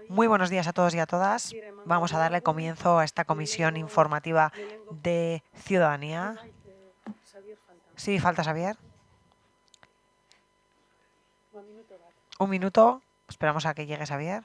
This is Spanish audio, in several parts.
Muy buenos días a todos y a todas. Vamos a darle comienzo a esta comisión informativa de ciudadanía. Sí, falta Xavier. Un minuto. Esperamos a que llegue Xavier.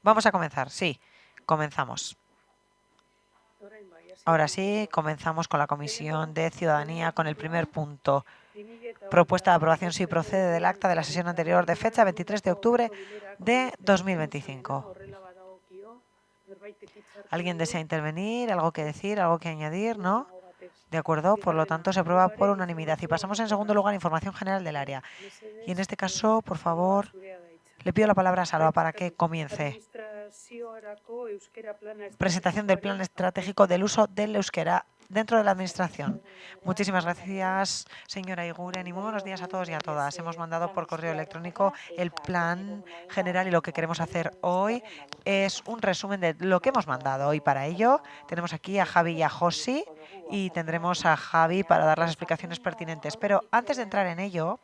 Vamos a comenzar, sí, comenzamos. Ahora sí, comenzamos con la Comisión de Ciudadanía con el primer punto. Propuesta de aprobación si procede del acta de la sesión anterior de fecha 23 de octubre de 2025. ¿Alguien desea intervenir? ¿Algo que decir? ¿Algo que añadir? ¿No? De acuerdo, por lo tanto se aprueba por unanimidad. Y pasamos en segundo lugar a información general del área. Y en este caso, por favor, le pido la palabra a Salva para que comience. Presentación del plan estratégico del uso del euskera dentro de la Administración. Muchísimas gracias, señora Iguren, y muy buenos días a todos y a todas. Hemos mandado por correo electrónico el plan general y lo que queremos hacer hoy es un resumen de lo que hemos mandado. Y para ello tenemos aquí a Javi y a Josi y tendremos a Javi para dar las explicaciones pertinentes. Pero antes de entrar en ello,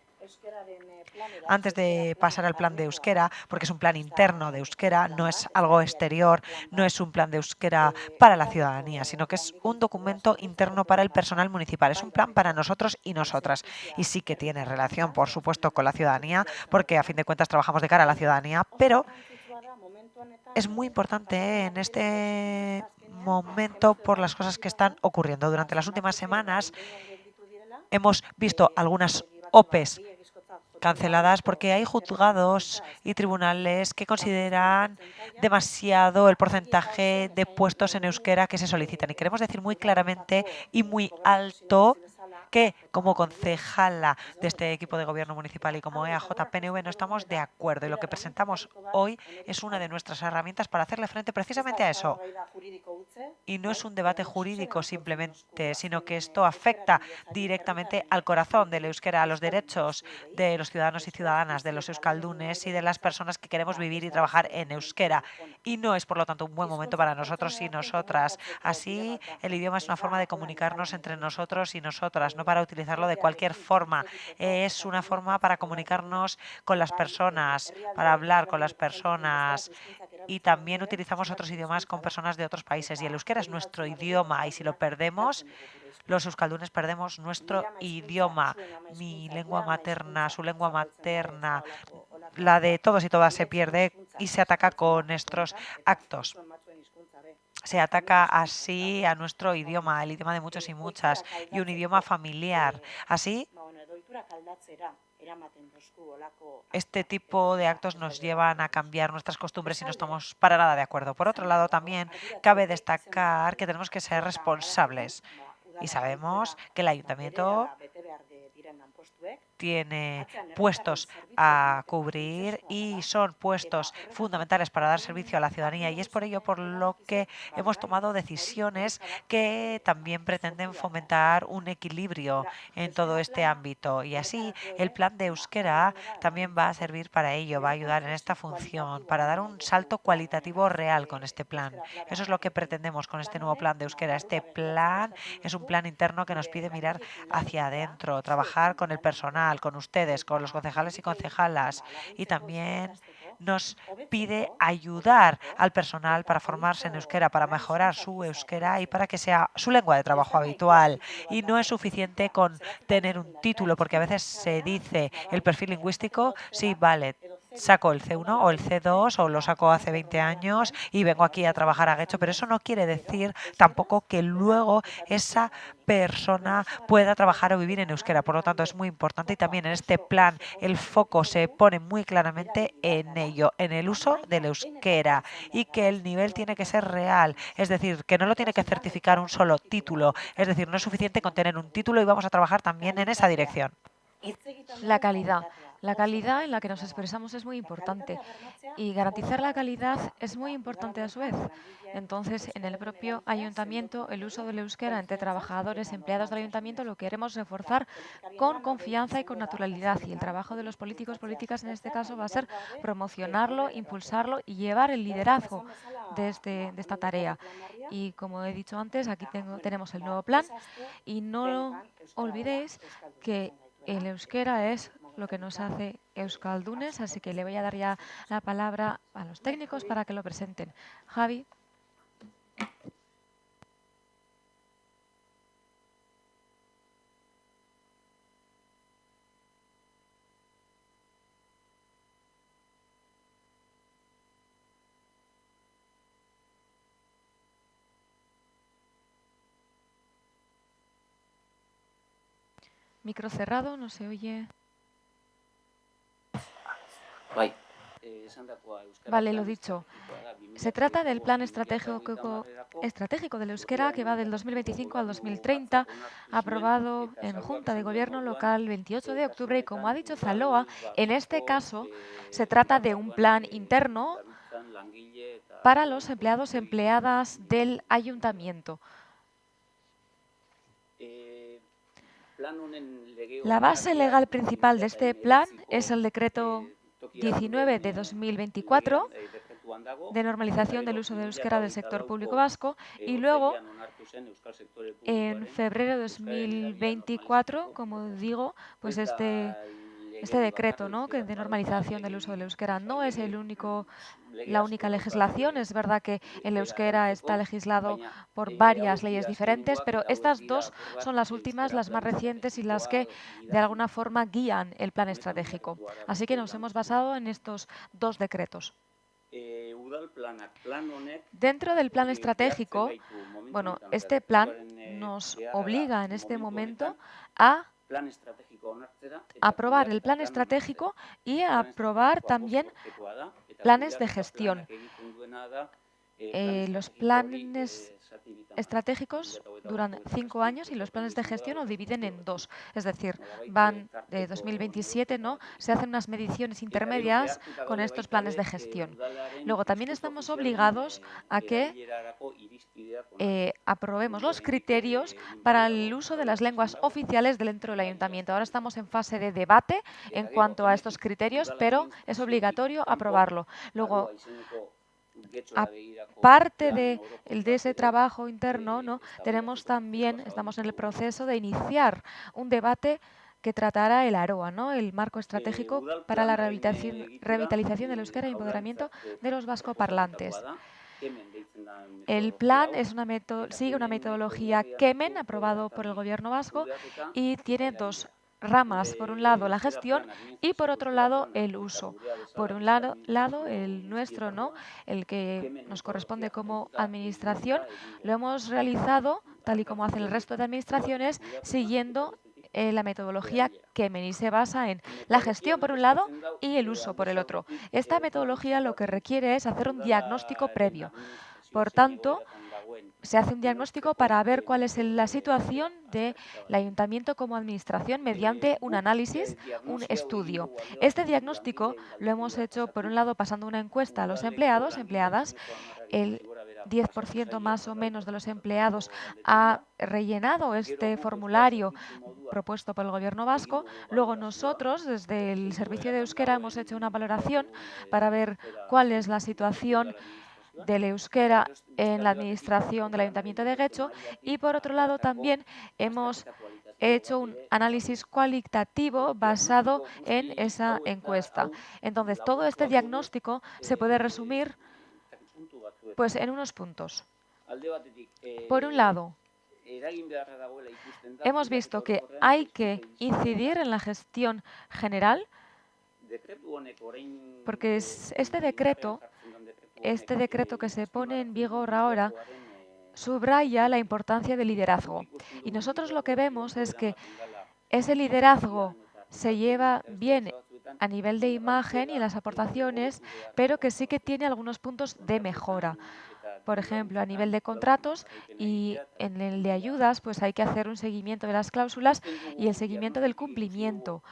antes de pasar al plan de euskera, porque es un plan interno de euskera, no es algo exterior, no es un plan de euskera para la ciudadanía, sino que es un documento interno para el personal municipal. Es un plan para nosotros y nosotras. Y sí que tiene relación, por supuesto, con la ciudadanía, porque a fin de cuentas trabajamos de cara a la ciudadanía, pero es muy importante en este momento por las cosas que están ocurriendo. Durante las últimas semanas hemos visto algunas OPEs canceladas porque hay juzgados y tribunales que consideran demasiado el porcentaje de puestos en euskera que se solicitan. Y queremos decir muy claramente y muy alto que como concejala de este equipo de gobierno municipal y como EAJ-PNV no estamos de acuerdo. Y lo que presentamos hoy es una de nuestras herramientas para hacerle frente precisamente a eso. Y no es un debate jurídico simplemente, sino que esto afecta directamente al corazón del euskera, a los derechos de los ciudadanos y ciudadanas, de los euskaldunes y de las personas que queremos vivir y trabajar en euskera. Y no es, por lo tanto, un buen momento para nosotros y nosotras. Así, el idioma es una forma de comunicarnos entre nosotros y nosotras, no para utilizarlo de cualquier forma. Es una forma para comunicarnos con las personas, para hablar con las personas. Y también utilizamos otros idiomas con personas de otros países. Y el euskera es nuestro idioma. Y si lo perdemos, los euskaldunes perdemos nuestro idioma, mi lengua materna, su lengua materna, la de todos y todas se pierde y se ataca con estos actos. Se ataca así a nuestro idioma, el idioma de muchos y muchas, y un idioma familiar. Así, este tipo de actos nos llevan a cambiar nuestras costumbres y no estamos para nada de acuerdo. Por otro lado, también cabe destacar que tenemos que ser responsables. Y sabemos que el ayuntamiento tiene puestos a cubrir y son puestos fundamentales para dar servicio a la ciudadanía, y es por ello por lo que hemos tomado decisiones que también pretenden fomentar un equilibrio en todo este ámbito, y así el plan de euskera también va a servir para ello, va a ayudar en esta función, para dar un salto cualitativo real con este plan. Eso es lo que pretendemos con este nuevo plan de euskera. Este plan es un plan interno que nos pide mirar hacia adentro, trabajar con el personal, con ustedes, con los concejales y concejalas, y también nos pide ayudar al personal para formarse en euskera, para mejorar su euskera y para que sea su lengua de trabajo habitual. Y no es suficiente con tener un título, porque a veces se dice el perfil lingüístico, sí, vale, saco el C1 o el C2 o lo saco hace 20 años y vengo aquí a trabajar a Getxo, pero eso no quiere decir tampoco que luego esa persona pueda trabajar o vivir en euskera. Por lo tanto, es muy importante y también en este plan el foco se pone muy claramente en ello, en el uso del euskera y que el nivel tiene que ser real, es decir, que no lo tiene que certificar un solo título, es decir, no es suficiente con tener un título y vamos a trabajar también en esa dirección. La calidad. La calidad en la que nos expresamos es muy importante y garantizar la calidad es muy importante a su vez. Entonces, en el propio ayuntamiento, el uso del euskera entre trabajadores, empleados del ayuntamiento, lo queremos reforzar con confianza y con naturalidad. Y el trabajo de los políticos, políticas en este caso, va a ser promocionarlo, impulsarlo y llevar el liderazgo de esta tarea. Y como he dicho antes, aquí tenemos el nuevo plan y no olvidéis que el euskera es lo que nos hace euskaldunes, así que le voy a dar ya la palabra a los técnicos para que lo presenten. Javi. Micro cerrado, no se oye. Vale, lo dicho. Se trata del plan estratégico del euskera que va del 2025 al 2030, aprobado en Junta de Gobierno Local 28 de octubre y como ha dicho Zaloa, en este caso se trata de un plan interno para los empleados y empleadas del ayuntamiento. La base legal principal de este plan es el decreto 19 de 2024 de normalización del uso del euskera del sector público vasco y luego en febrero de 2024, como digo, pues este decreto, ¿no?, que de normalización del uso del euskera no es la única legislación. Es verdad que el euskera está legislado por varias leyes diferentes, pero estas dos son las últimas, las más recientes y las que de alguna forma guían el plan estratégico. Así que nos hemos basado en estos dos decretos. Dentro del plan estratégico, bueno, este plan nos obliga en este momento a aprobar el plan estratégico y a aprobar también planes de gestión. Los planes estratégicos duran 5 años y los planes de gestión lo dividen en 2. Es decir, van de 2027, ¿no? Se hacen unas mediciones intermedias con estos planes de gestión. Luego también estamos obligados a que aprobemos los criterios para el uso de las lenguas oficiales dentro del ayuntamiento. Ahora estamos en fase de debate en cuanto a estos criterios, pero es obligatorio aprobarlo. Luego, aparte de ese trabajo interno, ¿no?, estamos en el proceso de iniciar un debate que tratará el AROA, ¿no?, el marco estratégico para la revitalización del euskera y empoderamiento de los vascoparlantes. El plan sigue una metodología Kemen, aprobado por el Gobierno vasco, y tiene dos ramas. Por un lado, la gestión y por otro lado, el uso. Por un lado, el nuestro, ¿no?, el que nos corresponde como administración, lo hemos realizado, tal y como hacen el resto de administraciones, siguiendo la metodología Kemen y se basa en la gestión por un lado y el uso por el otro. Esta metodología lo que requiere es hacer un diagnóstico previo. Por tanto, se hace un diagnóstico para ver cuál es la situación del ayuntamiento como administración mediante un análisis, un estudio. Este diagnóstico lo hemos hecho, por un lado, pasando una encuesta a los empleados, empleadas. El 10% más o menos de los empleados ha rellenado este formulario propuesto por el Gobierno vasco. Luego nosotros, desde el Servicio de Euskera, hemos hecho una valoración para ver cuál es la situación del euskera en la administración del Ayuntamiento de Getxo y, por otro lado, también hemos hecho un análisis cualitativo basado en esa encuesta. Entonces, todo este diagnóstico se puede resumir pues en unos puntos. Por un lado, hemos visto que hay que incidir en la gestión general Porque este decreto que se pone en vigor ahora, subraya la importancia del liderazgo. Y nosotros lo que vemos es que ese liderazgo se lleva bien a nivel de imagen y en las aportaciones, pero que sí que tiene algunos puntos de mejora. Por ejemplo, a nivel de contratos y en el de ayudas, pues hay que hacer un seguimiento de las cláusulas y el seguimiento del cumplimiento.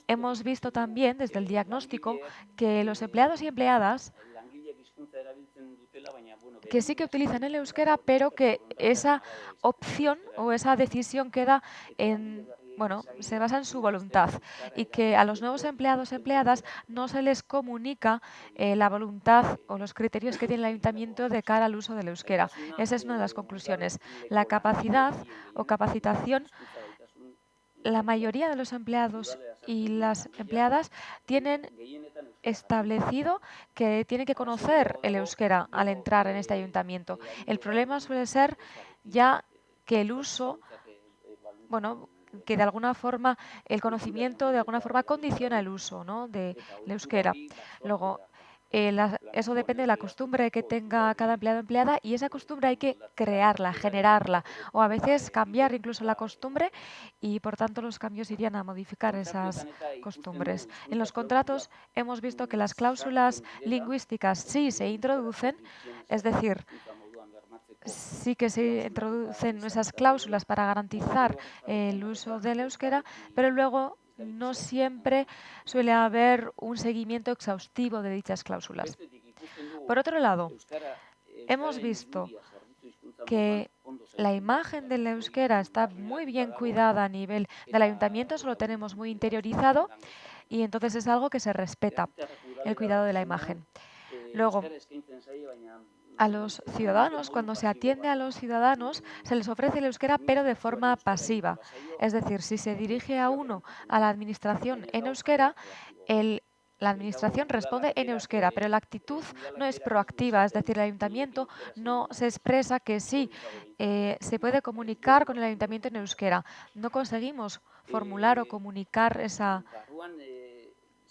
Hemos visto también desde el diagnóstico que los empleados y empleadas que sí que utilizan el euskera, pero que esa opción o esa decisión queda en, bueno, se basa en su voluntad y que a los nuevos empleados y empleadas no se les comunica la voluntad o los criterios que tiene el ayuntamiento de cara al uso del euskera. Esa es una de las conclusiones. La capacidad o capacitación, la mayoría de los empleados y las empleadas tienen establecido que tienen que conocer el euskera al entrar en este ayuntamiento. El problema suele ser ya que el uso, bueno, que de alguna forma el conocimiento de alguna forma condiciona el uso, ¿no?, del euskera. Luego, eso depende de la costumbre que tenga cada empleado o empleada y esa costumbre hay que crearla, generarla o a veces cambiar incluso la costumbre y por tanto los cambios irían a modificar esas costumbres. En los contratos hemos visto que las cláusulas lingüísticas sí se introducen, es decir, sí que se introducen esas cláusulas para garantizar el uso del euskera, pero luego no siempre suele haber un seguimiento exhaustivo de dichas cláusulas. Por otro lado, hemos visto que la imagen del euskera está muy bien cuidada a nivel del ayuntamiento, eso lo tenemos muy interiorizado y entonces es algo que se respeta, el cuidado de la imagen. Luego, a los ciudadanos, cuando se atiende a los ciudadanos, se les ofrece el euskera, pero de forma pasiva. Es decir, si se dirige a uno a la administración en euskera, la administración responde en euskera, pero la actitud no es proactiva, es decir, el ayuntamiento no se expresa que sí, se puede comunicar con el ayuntamiento en euskera. No conseguimos formular o comunicar esa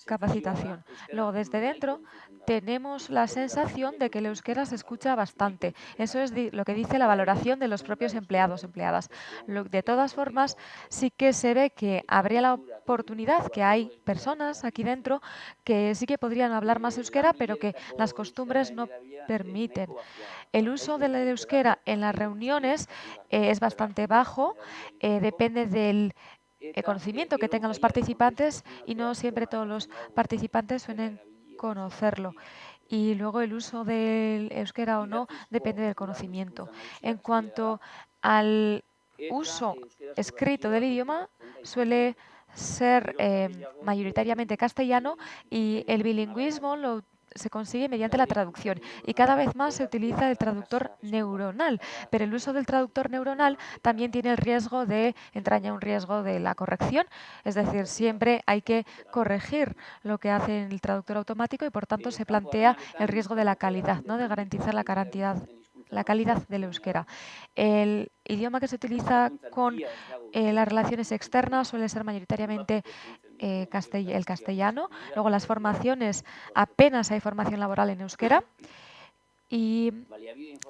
capacitación. Luego, desde dentro, tenemos la sensación de que el euskera se escucha bastante. Eso es lo que dice la valoración de los propios empleados, empleadas. De todas formas, sí que se ve que habría la oportunidad, que hay personas aquí dentro que sí que podrían hablar más euskera, pero que las costumbres no permiten. El uso del euskera en las reuniones es bastante bajo, depende del conocimiento que tengan los participantes y no siempre todos los participantes suelen conocerlo. Y luego el uso del euskera o no depende del conocimiento. En cuanto al uso escrito del idioma, suele ser mayoritariamente castellano y el bilingüismo se consigue mediante la traducción y cada vez más se utiliza el traductor neuronal, pero el uso del traductor neuronal también tiene el riesgo entraña un riesgo de la corrección, es decir, siempre hay que corregir lo que hace el traductor automático y por tanto se plantea el riesgo de la calidad, ¿no?, de garantizar la calidad del euskera. El idioma que se utiliza con las relaciones externas suele ser mayoritariamente el castellano. Luego las formaciones, apenas hay formación laboral en euskera. Y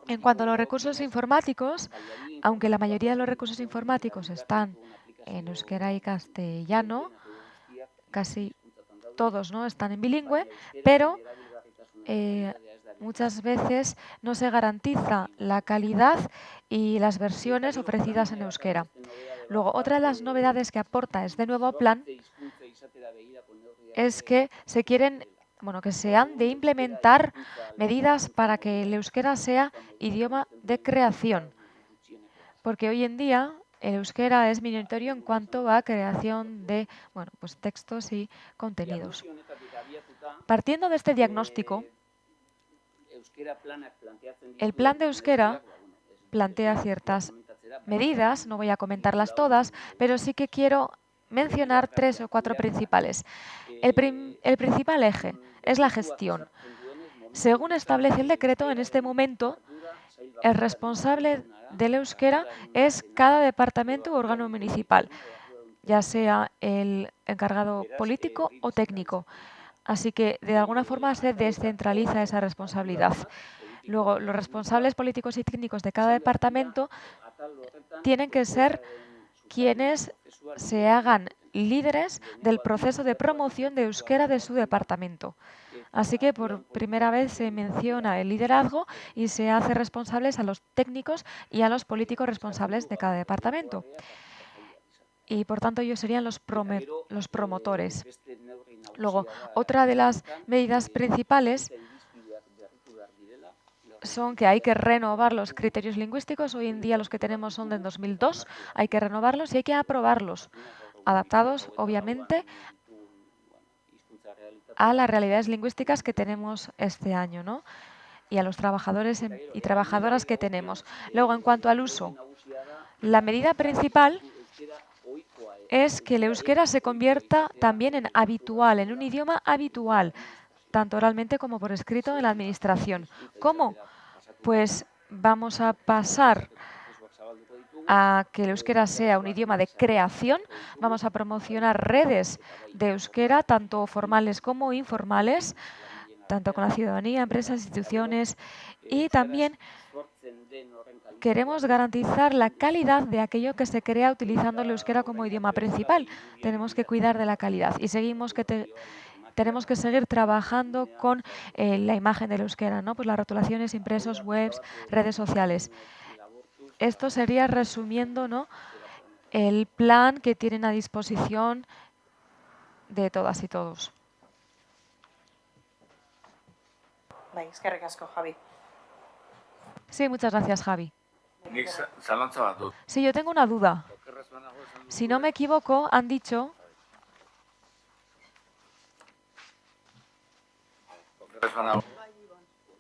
en cuanto a los recursos informáticos, aunque la mayoría de los recursos informáticos están en euskera y castellano, casi todos, ¿no?, están en bilingüe, pero muchas veces no se garantiza la calidad y las versiones ofrecidas en euskera. Luego, otra de las novedades que aporta este nuevo plan es que que se han de implementar medidas para que el euskera sea idioma de creación, porque hoy en día el euskera es minoritario en cuanto a creación de textos y contenidos. Partiendo de este diagnóstico, el plan de euskera plantea ciertas medidas, no voy a comentarlas todas, pero sí que quiero mencionar 3 o 4 principales. El principal eje es la gestión. Según establece el decreto, en este momento, el responsable del euskera es cada departamento u órgano municipal, ya sea el encargado político o técnico. Así que, de alguna forma, se descentraliza esa responsabilidad. Luego, los responsables políticos y técnicos de cada departamento tienen que ser quienes se hagan líderes del proceso de promoción de euskera de su departamento. Así que por primera vez se menciona el liderazgo y se hace responsables a los técnicos y a los políticos responsables de cada departamento. Y por tanto ellos serían los promotores. Luego, otra de las medidas principales son que hay que renovar los criterios lingüísticos. Hoy en día los que tenemos son de 2002, hay que renovarlos y hay que aprobarlos, adaptados obviamente a las realidades lingüísticas que tenemos este año, ¿no? Y a los trabajadores y trabajadoras que tenemos. Luego, en cuanto al uso, la medida principal es que el euskera se convierta también en habitual, en un idioma habitual, tanto oralmente como por escrito en la administración. ¿Cómo? Pues vamos a pasar a que el euskera sea un idioma de creación, vamos a promocionar redes de euskera, tanto formales como informales, tanto con la ciudadanía, empresas, instituciones, y también queremos garantizar la calidad de aquello que se crea utilizando el euskera como idioma principal. Tenemos que cuidar de la calidad y tenemos que seguir trabajando con la imagen del euskera, ¿no? Pues las rotulaciones, impresos, webs, redes sociales. Esto sería resumiendo, ¿no?, el plan que tienen a disposición de todas y todos. Eskerrik asko, Javi. Sí, muchas gracias, Javi. Sí, yo tengo una duda. Si no me equivoco, han dicho...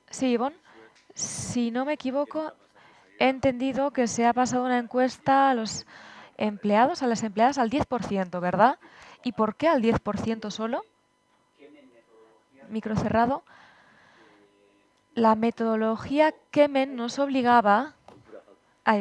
Sí, Ivonne. Si no me equivoco, he entendido que se ha pasado una encuesta a los empleados, a las empleadas, al 10%, ¿verdad? ¿Y por qué al 10% solo? Micro cerrado. La metodología Kemen nos obligaba...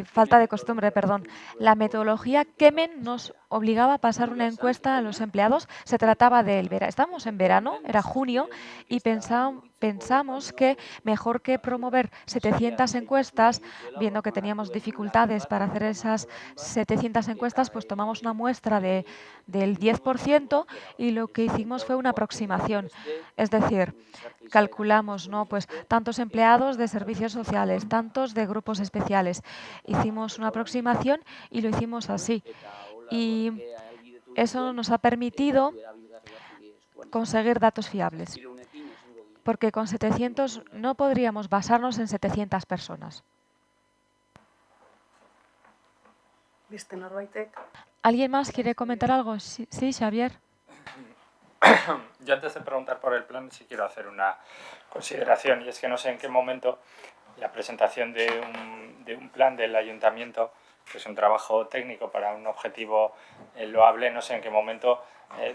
falta de costumbre, perdón. La metodología Kemen nos obligaba a pasar una encuesta a los empleados. Se trataba del verano. Estamos en verano, era junio, y pensamos que mejor que promover 700 encuestas, viendo que teníamos dificultades para hacer esas 700 encuestas, pues tomamos una muestra del 10% y lo que hicimos fue una aproximación. Es decir, calculamos, ¿no?, pues tantos empleados de servicios sociales, tantos de grupos especiales. Hicimos una aproximación y lo hicimos así. Y eso nos ha permitido conseguir datos fiables, porque con 700 no podríamos basarnos en 700 personas. ¿Alguien más quiere comentar algo? Sí, Xavier. Yo antes de preguntar por el plan sí quiero hacer una consideración, y es que no sé en qué momento la presentación de un plan del ayuntamiento, que es un trabajo técnico para un objetivo loable, no sé en qué momento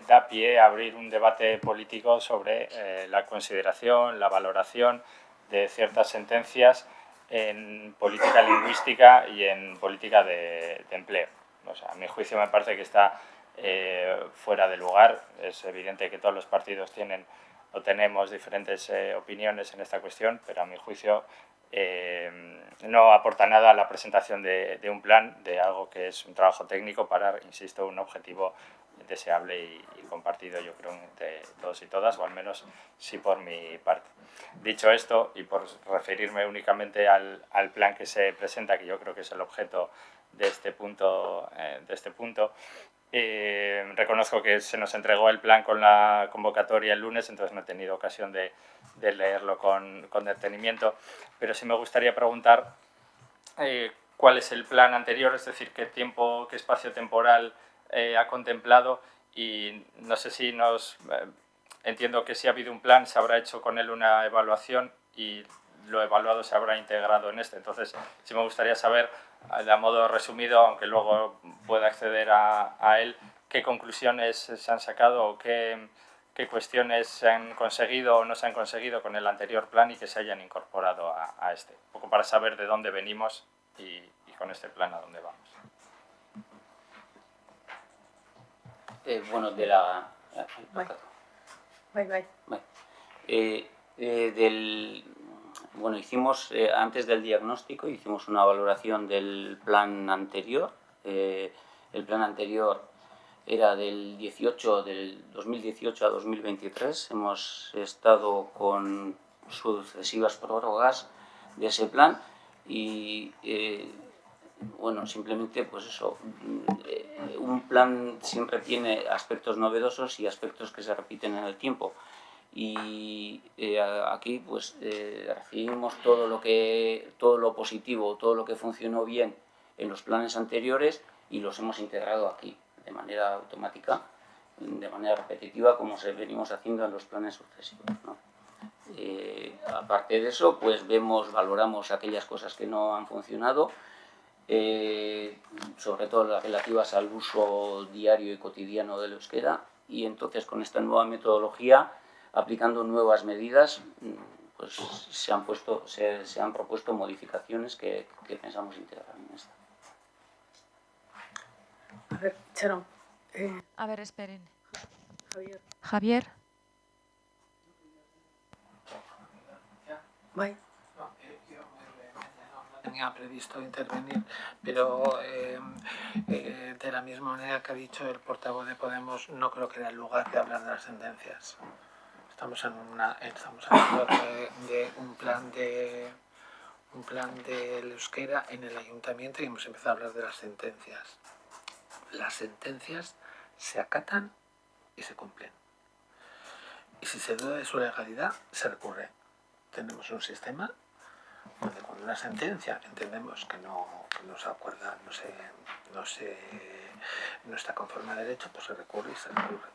da pie a abrir un debate político sobre la consideración, la valoración de ciertas sentencias en política lingüística y en política de empleo. O sea, a mi juicio me parece que está fuera de lugar. Es evidente que todos los partidos tienen o tenemos diferentes opiniones en esta cuestión, pero a mi juicio no aporta nada a la presentación de un plan, de algo que es un trabajo técnico para, insisto, un objetivo deseable y compartido, yo creo, entre todos y todas, o al menos sí por mi parte. Dicho esto, y por referirme únicamente al plan que se presenta, que yo creo que es el objeto de este punto, reconozco que se nos entregó el plan con la convocatoria el lunes, entonces no he tenido ocasión de leerlo con detenimiento, pero sí me gustaría preguntar cuál es el plan anterior, es decir, qué espacio temporal ha contemplado, y no sé si entiendo que si ha habido un plan se habrá hecho con él una evaluación y lo evaluado se habrá integrado en este. Entonces sí me gustaría saber, de modo resumido, aunque luego pueda acceder a él, qué conclusiones se han sacado o qué cuestiones se han conseguido o no se han conseguido con el anterior plan y que se hayan incorporado a este. Un poco para saber de dónde venimos y con este plan a dónde vamos. Bueno, de la... Bye. Vale. Bueno, hicimos, antes del diagnóstico, hicimos una valoración del plan anterior. El plan anterior era del 2018 a 2023. Hemos estado con sucesivas prórrogas de ese plan y bueno, simplemente pues eso, un plan siempre tiene aspectos novedosos y aspectos que se repiten en el tiempo. Y aquí pues recibimos todo lo positivo, todo lo que funcionó bien en los planes anteriores y los hemos integrado aquí de manera automática, de manera repetitiva, como se venimos haciendo en los planes sucesivos, ¿no? Aparte de eso, pues valoramos aquellas cosas que no han funcionado, sobre todo las relativas al uso diario y cotidiano del euskera, y entonces con esta nueva metodología, aplicando nuevas medidas, pues se han propuesto modificaciones que pensamos integrar en esta. A ver, Sharon. A ver, esperen. Javier. Bye. Tenía previsto intervenir, pero de la misma manera que ha dicho el portavoz de Podemos, no creo que era el lugar de hablar de las sentencias. Estamos hablando de un plan del euskera en el ayuntamiento y hemos empezado a hablar de las sentencias. Las sentencias se acatan y se cumplen. Y si se duda de su legalidad, se recurre. Tenemos un sistema donde cuando una sentencia entendemos que no se acuerda, no está conforme a derecho, pues se recurre y se recurre.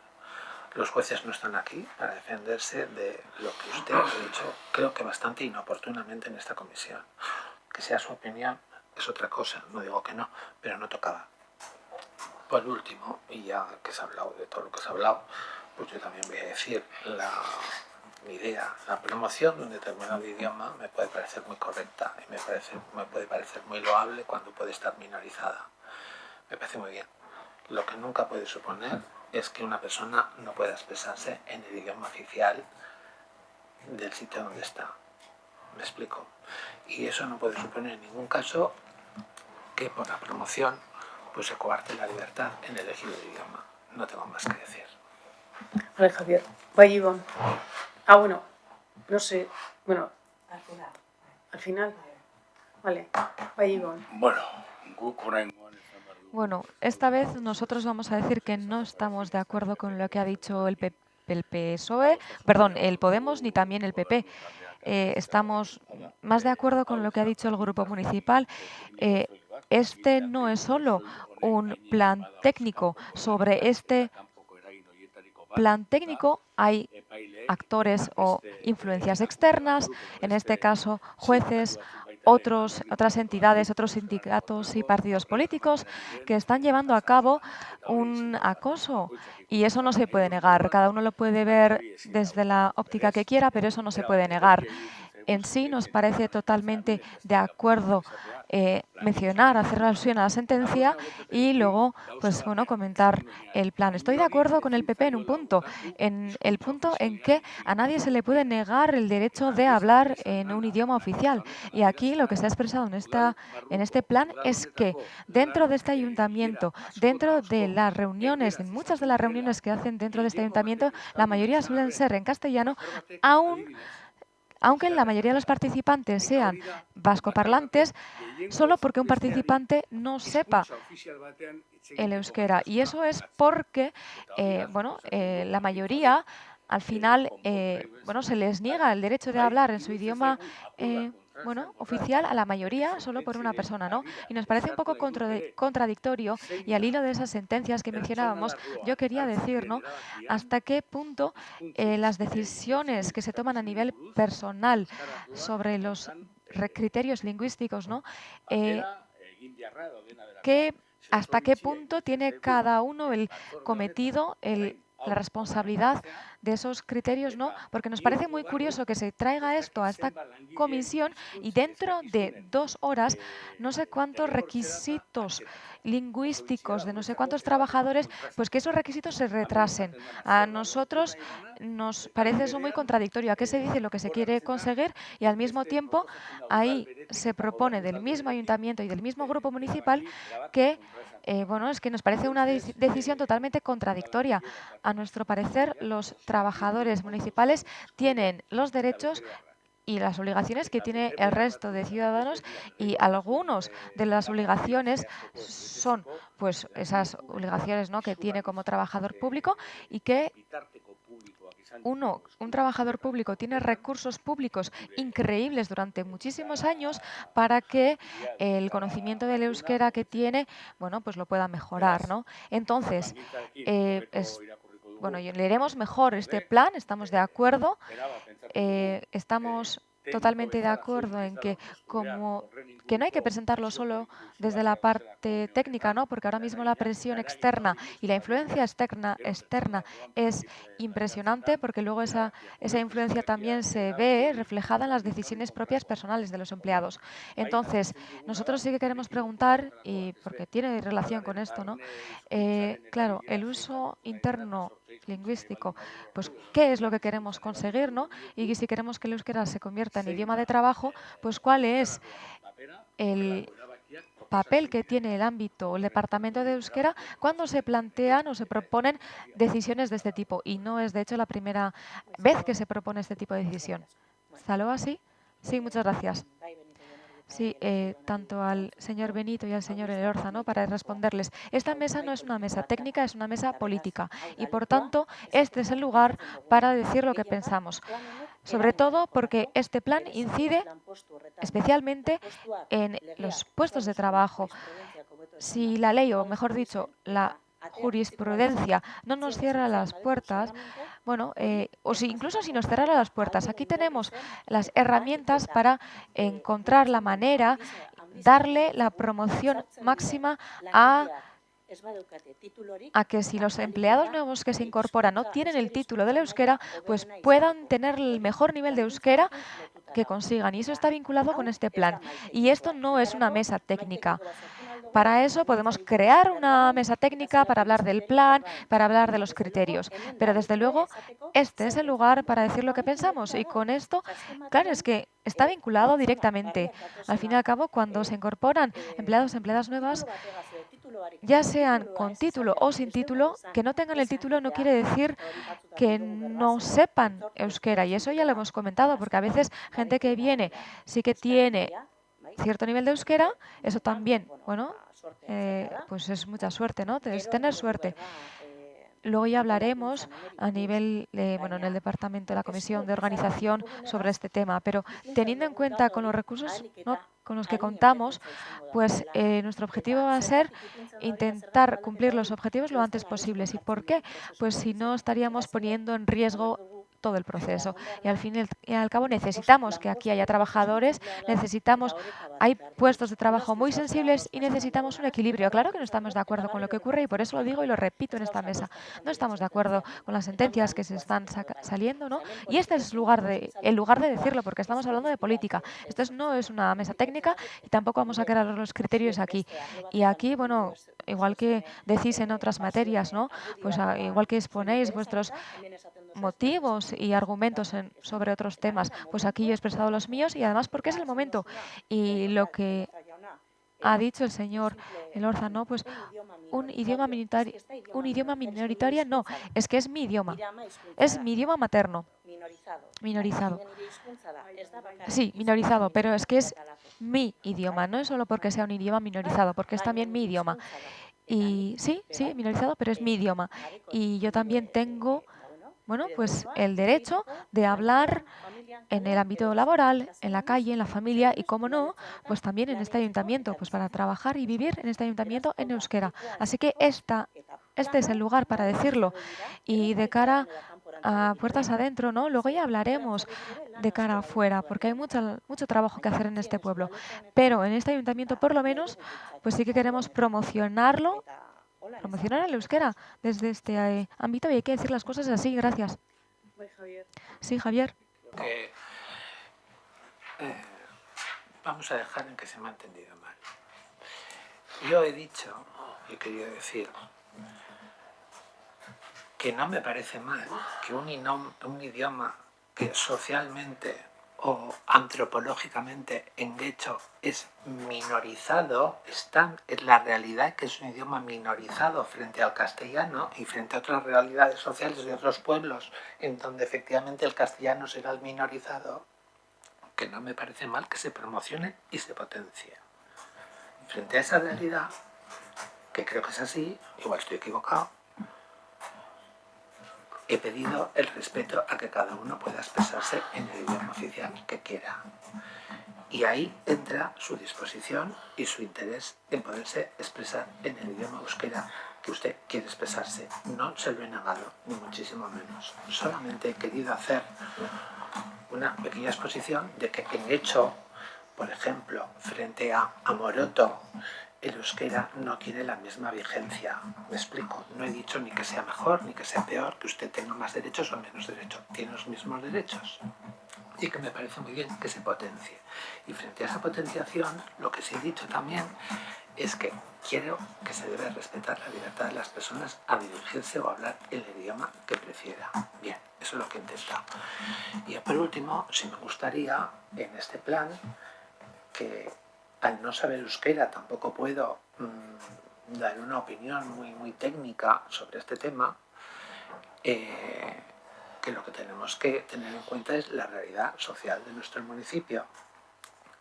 Los jueces no están aquí para defenderse de lo que usted ha dicho, creo que bastante inoportunamente en esta comisión. Que sea su opinión es otra cosa, no digo que no, pero no tocaba. Por último, y ya que se ha hablado de todo lo que se ha hablado, pues yo también voy a decir mi idea. La promoción de un determinado idioma me puede parecer muy correcta y me puede parecer muy loable cuando puede estar minorizada. Me parece muy bien. Lo que nunca puede suponer es que una persona no pueda expresarse en el idioma oficial del sitio donde está. ¿Me explico? Y eso no puede suponer en ningún caso que por la promoción pues se coarte la libertad en elegir el idioma. No tengo más que decir. Vale, Javier. Bye, Ivonne. Bueno, no sé. Bueno, al final. Vale. Bye, Ivonne. Bueno, esta vez nosotros vamos a decir que no estamos de acuerdo con lo que ha dicho el PSOE, perdón, el Podemos ni también el PP. Estamos más de acuerdo con lo que ha dicho el Grupo Municipal. Este no es solo un plan técnico. Sobre este plan técnico hay actores o influencias externas, en este caso jueces, otras entidades, otros sindicatos y partidos políticos que están llevando a cabo un acoso y eso no se puede negar. Cada uno lo puede ver desde la óptica que quiera, pero eso no se puede negar. En sí nos parece totalmente de acuerdo mencionar, hacer alusión a la sentencia y luego, pues bueno, comentar el plan. Estoy de acuerdo con el PP en el punto en que a nadie se le puede negar el derecho de hablar en un idioma oficial. Y aquí lo que se ha expresado en este plan es que dentro de este ayuntamiento, dentro de las reuniones, en muchas de las reuniones que hacen dentro de este ayuntamiento, la mayoría suelen ser en castellano, aunque la mayoría de los participantes sean vascoparlantes, solo porque un participante no sepa el euskera. Y eso es porque la mayoría, al final, se les niega el derecho de hablar en su idioma oficial a la mayoría solo por una persona, ¿no? Y nos parece un poco contradictorio y al hilo de esas sentencias que mencionábamos, yo quería decir, ¿no?, hasta qué punto las decisiones que se toman a nivel personal sobre los criterios lingüísticos, ¿no?, hasta qué punto tiene cada uno el cometido, la responsabilidad de esos criterios, ¿no? Porque nos parece muy curioso que se traiga esto a esta comisión y dentro de 2 horas no sé cuántos requisitos lingüísticos de no sé cuántos trabajadores, pues que esos requisitos se retrasen. A nosotros nos parece eso muy contradictorio. ¿A qué se dice lo que se quiere conseguir? Y al mismo tiempo ahí se propone del mismo ayuntamiento y del mismo grupo municipal que, bueno, es que nos parece una decisión totalmente contradictoria. A nuestro parecer, los trabajadores municipales tienen los derechos y las obligaciones que tiene el resto de ciudadanos, y algunos de las obligaciones son pues esas obligaciones, ¿no?, que tiene como trabajador público, y que un trabajador público tiene recursos públicos increíbles durante muchísimos años para que el conocimiento del euskera que tiene, bueno, pues lo pueda mejorar, ¿no? Entonces, bueno, leeremos mejor este plan, estamos de acuerdo, estamos totalmente de acuerdo en que que no hay que presentarlo solo desde la parte técnica, ¿no? Porque ahora mismo la presión externa y la influencia externa es impresionante, porque luego esa influencia también se ve reflejada en las decisiones propias personales de los empleados. Entonces, nosotros sí que queremos preguntar, y porque tiene relación con esto, ¿no? Claro, el uso interno lingüístico, pues qué es lo que queremos conseguir, ¿no? Y si queremos que el euskera se convierta en idioma de trabajo, pues cuál es el papel que tiene el ámbito o el departamento de euskera cuando se plantean o se proponen decisiones de este tipo. Y no es, de hecho, la primera vez que se propone este tipo de decisión. ¿Zaloa, sí? Sí, muchas gracias. Sí, tanto al señor Benito y al señor Elorza, ¿no?, para responderles. Esta mesa no es una mesa técnica, es una mesa política y, por tanto, este es el lugar para decir lo que pensamos. Sobre todo porque este plan incide especialmente en los puestos de trabajo. Si la ley, o mejor dicho, la jurisprudencia no nos cierra las puertas, bueno, o si incluso si nos cerrara las puertas, aquí tenemos las herramientas para encontrar la manera, darle la promoción máxima a que si los empleados nuevos que se incorporan no tienen el título del euskera, pues puedan tener el mejor nivel de euskera que consigan. Y eso está vinculado con este plan. Y esto no es una mesa técnica. Para eso podemos crear una mesa técnica para hablar del plan, para hablar de los criterios. Pero desde luego, este es el lugar para decir lo que pensamos. Y con esto, claro, es que está vinculado directamente. Al fin y al cabo, cuando se incorporan empleados, empleadas nuevas, ya sean con título o sin título, que no tengan el título no quiere decir que no sepan euskera. Y eso ya lo hemos comentado, porque a veces gente que viene sí que tiene cierto nivel de euskera, eso también, bueno, pues es mucha suerte, ¿no? Es tener suerte. Luego ya hablaremos a nivel, bueno, en el departamento de la Comisión de Organización sobre este tema, pero teniendo en cuenta con los recursos, ¿no?, con los que contamos, pues nuestro objetivo va a ser intentar cumplir los objetivos lo antes posible. ¿Y por qué? Pues si no estaríamos poniendo en riesgo todo el proceso. Y al fin y al cabo necesitamos que aquí haya trabajadores, hay puestos de trabajo muy sensibles y necesitamos un equilibrio. Claro que no estamos de acuerdo con lo que ocurre y por eso lo digo y lo repito en esta mesa. No estamos de acuerdo con las sentencias que se están saliendo, ¿no? Y este es el lugar de decirlo, porque estamos hablando de política. Esto no es una mesa técnica y tampoco vamos a crear los criterios aquí. Y aquí, bueno, igual que decís en otras materias, ¿no?, pues igual que exponéis vuestros motivos y argumentos sobre otros temas, pues aquí yo he expresado los míos, y además porque es el momento. Y lo que ha dicho el señor Elorza, ¿no?, pues un idioma minoritario, no, es que es mi idioma materno. Minorizado. Sí, minorizado, pero es que es mi idioma, no es solo porque sea un idioma minorizado, porque es también mi idioma. Y sí, minorizado, pero es mi idioma. Y yo también tengo, bueno, pues el derecho de hablar en el ámbito laboral, en la calle, en la familia y, cómo no, pues también en este ayuntamiento, pues para trabajar y vivir en este ayuntamiento en euskera. Así que este es el lugar para decirlo. Y de cara a puertas adentro, ¿no?, luego ya hablaremos de cara afuera, porque hay mucho trabajo que hacer en este pueblo. Pero en este ayuntamiento, por lo menos, pues sí que queremos promocionar el euskera desde este ámbito, y hay que decir las cosas así. Gracias. Sí, Javier. Que vamos a dejar en que se me ha entendido mal. Yo he dicho, he querido decir, que no me parece mal que un idioma que socialmente o antropológicamente en hecho es minorizado, está en la realidad que es un idioma minorizado frente al castellano y frente a otras realidades sociales de otros pueblos en donde efectivamente el castellano será el minorizado, que no me parece mal que se promocione y se potencie. Frente a esa realidad, que creo que es así, igual estoy equivocado, he pedido el respeto a que cada uno pueda expresarse en el idioma oficial que quiera. Y ahí entra su disposición y su interés en poderse expresar en el idioma euskera que usted quiere expresarse. No se lo he negado, ni muchísimo menos. Solamente he querido hacer una pequeña exposición de que en hecho, por ejemplo, frente a Moroto, el euskera no tiene la misma vigencia. Me explico, no he dicho ni que sea mejor ni que sea peor, que usted tenga más derechos o menos derechos. Tiene los mismos derechos. Y que me parece muy bien que se potencie. Y frente a esa potenciación, lo que sí he dicho también es que quiero que se debe respetar la libertad de las personas a dirigirse o hablar el idioma que prefiera. Bien, eso es lo que he intentado. Y por último, sí me gustaría, en este plan, que al no saber euskera tampoco puedo dar una opinión muy técnica sobre este tema, que lo que tenemos que tener en cuenta es la realidad social de nuestro municipio,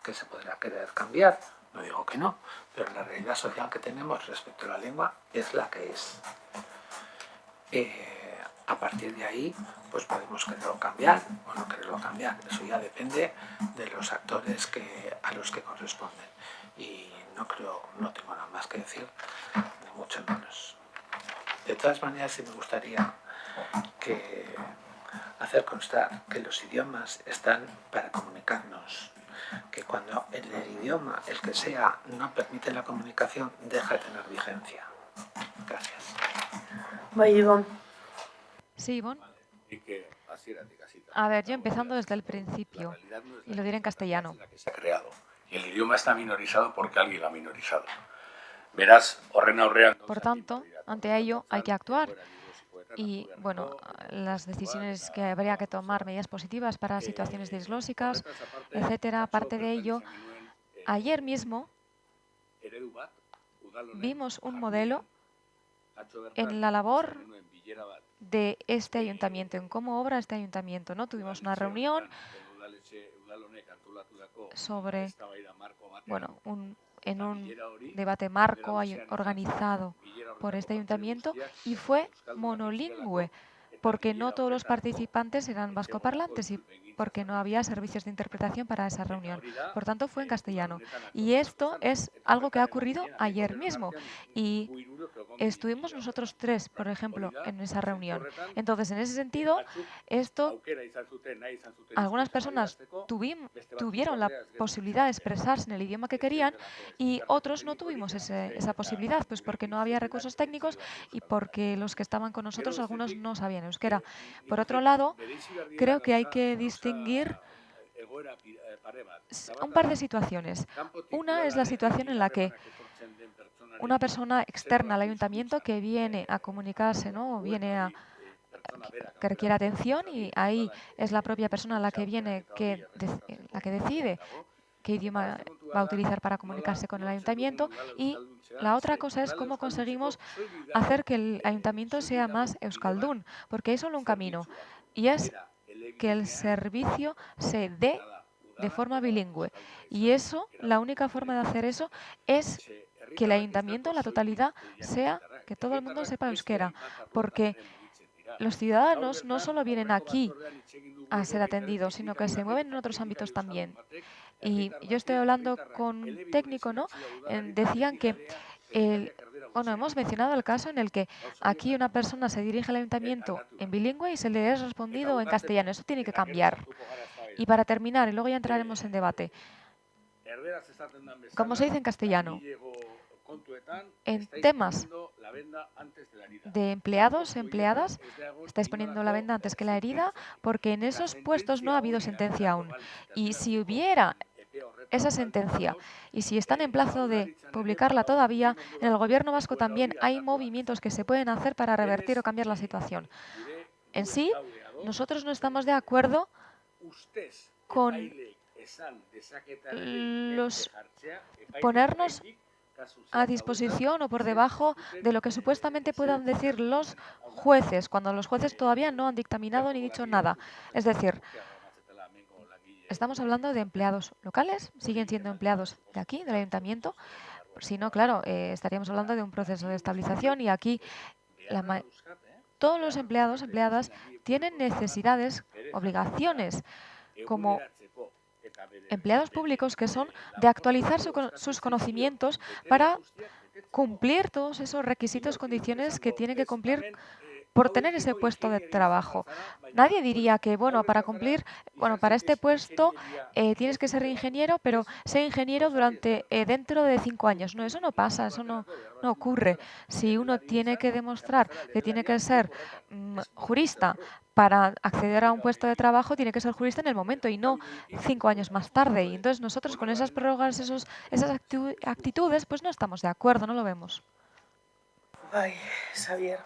que se podrá querer cambiar, no digo que no, pero la realidad social que tenemos respecto a la lengua es la que es. A partir de ahí, pues podemos quererlo cambiar o no quererlo cambiar. Eso ya depende de los actores a los que corresponden. Y no tengo nada más que decir, ni mucho menos. De todas maneras, sí me gustaría hacer constar que los idiomas están para comunicarnos, que cuando el idioma, el que sea, no permite la comunicación, deja de tener vigencia. Gracias. Ivonne. Sí, Ivonne. A ver, yo empezando desde el principio, y lo diré en castellano. Se ha creado. Y el idioma está minorizado porque alguien lo ha minorizado. Verás, horren aurrean. Por tanto, ante ello hay que actuar. Y, bueno, las decisiones que habría que tomar, medidas positivas para situaciones dislóxicas, etcétera. Aparte de ello, ayer mismo vimos un modelo en la labor de este ayuntamiento, en cómo obra este ayuntamiento, ¿no? Tuvimos una reunión sobre, bueno, en un debate marco organizado por este ayuntamiento y fue monolingüe, porque no todos los participantes eran vascoparlantes y porque no había servicios de interpretación para esa reunión. Por tanto, fue en castellano. Y esto es algo que ha ocurrido ayer mismo. Y estuvimos nosotros tres, por ejemplo, en esa reunión. Entonces, en ese sentido, algunas personas tuvieron la posibilidad de expresarse en el idioma que querían y otros no tuvimos esa posibilidad, pues porque no había recursos técnicos y porque los que estaban con nosotros, algunos no sabían euskera. Por otro lado, creo que hay que distinguir un par de situaciones. Una es la situación en la que una persona externa al ayuntamiento que viene a comunicarse, ¿no? O viene a que requiere atención y ahí es la propia persona la que viene, la que decide qué idioma va a utilizar para comunicarse con el ayuntamiento. Y la otra cosa es cómo conseguimos hacer que el ayuntamiento sea más euskaldun, porque hay solo un camino y es que el servicio se dé de forma bilingüe. Y eso, la única forma de hacer eso es que el ayuntamiento, en la totalidad, sea que todo el mundo sepa euskera, porque los ciudadanos no solo vienen aquí a ser atendidos, sino que se mueven en otros ámbitos también. Y yo estoy hablando con un técnico, ¿no? Decían que, bueno, hemos mencionado el caso en el que aquí una persona se dirige al ayuntamiento en bilingüe y se le es respondido en castellano. Eso tiene que cambiar. Y para terminar, y luego ya entraremos en debate, como se dice en castellano, en temas de empleados, empleadas, estáis poniendo la venda antes que la herida, porque en esos puestos no ha habido sentencia aún. Y si hubiera esa sentencia y si están en plazo de publicarla todavía, en el Gobierno vasco también hay movimientos que se pueden hacer para revertir o cambiar la situación. En sí, nosotros no estamos de acuerdo con ponernos a disposición o por debajo de lo que supuestamente puedan decir los jueces, cuando los jueces todavía no han dictaminado ni dicho nada. Es decir, estamos hablando de empleados locales, siguen siendo empleados de aquí, del ayuntamiento. Si no, claro, estaríamos hablando de un proceso de estabilización y aquí todos los empleados, empleadas, tienen necesidades, obligaciones, como empleados públicos que son de actualizar sus conocimientos para cumplir todos esos requisitos, condiciones que tienen que cumplir por tener ese puesto de trabajo. Nadie diría que, bueno, para este puesto tienes que ser ingeniero, pero ser ingeniero dentro de 5 años. No, eso no pasa, eso no ocurre. Si uno tiene que demostrar que tiene que ser jurista para acceder a un puesto de trabajo, tiene que ser jurista en el momento y no 5 años más tarde. Y entonces nosotros con esas prórrogas, esas actitudes, pues no estamos de acuerdo, no lo vemos. Ay, Xavier.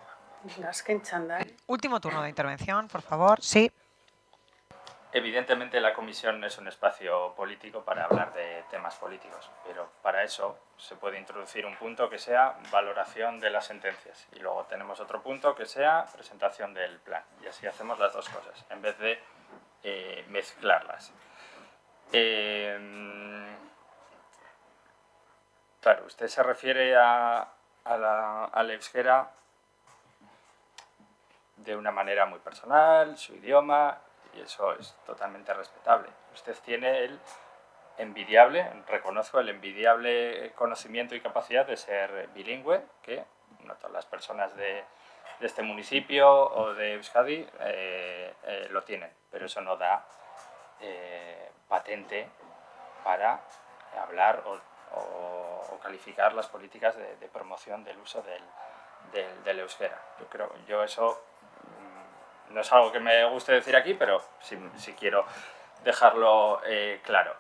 Último turno de intervención, por favor. Sí. Evidentemente la comisión es un espacio político para hablar de temas políticos, pero para eso se puede introducir un punto que sea valoración de las sentencias y luego tenemos otro punto que sea presentación del plan y así hacemos las dos cosas en vez de mezclarlas. Claro, usted se refiere al euskera de una manera muy personal, su idioma, y eso es totalmente respetable. Usted tiene el envidiable, reconozco el envidiable conocimiento y capacidad de ser bilingüe, que no todas las personas de este municipio o de Euskadi lo tienen, pero eso no da patente para hablar o calificar las políticas de promoción del uso del euskera. Yo eso no es algo que me guste decir aquí, pero sí quiero dejarlo claro.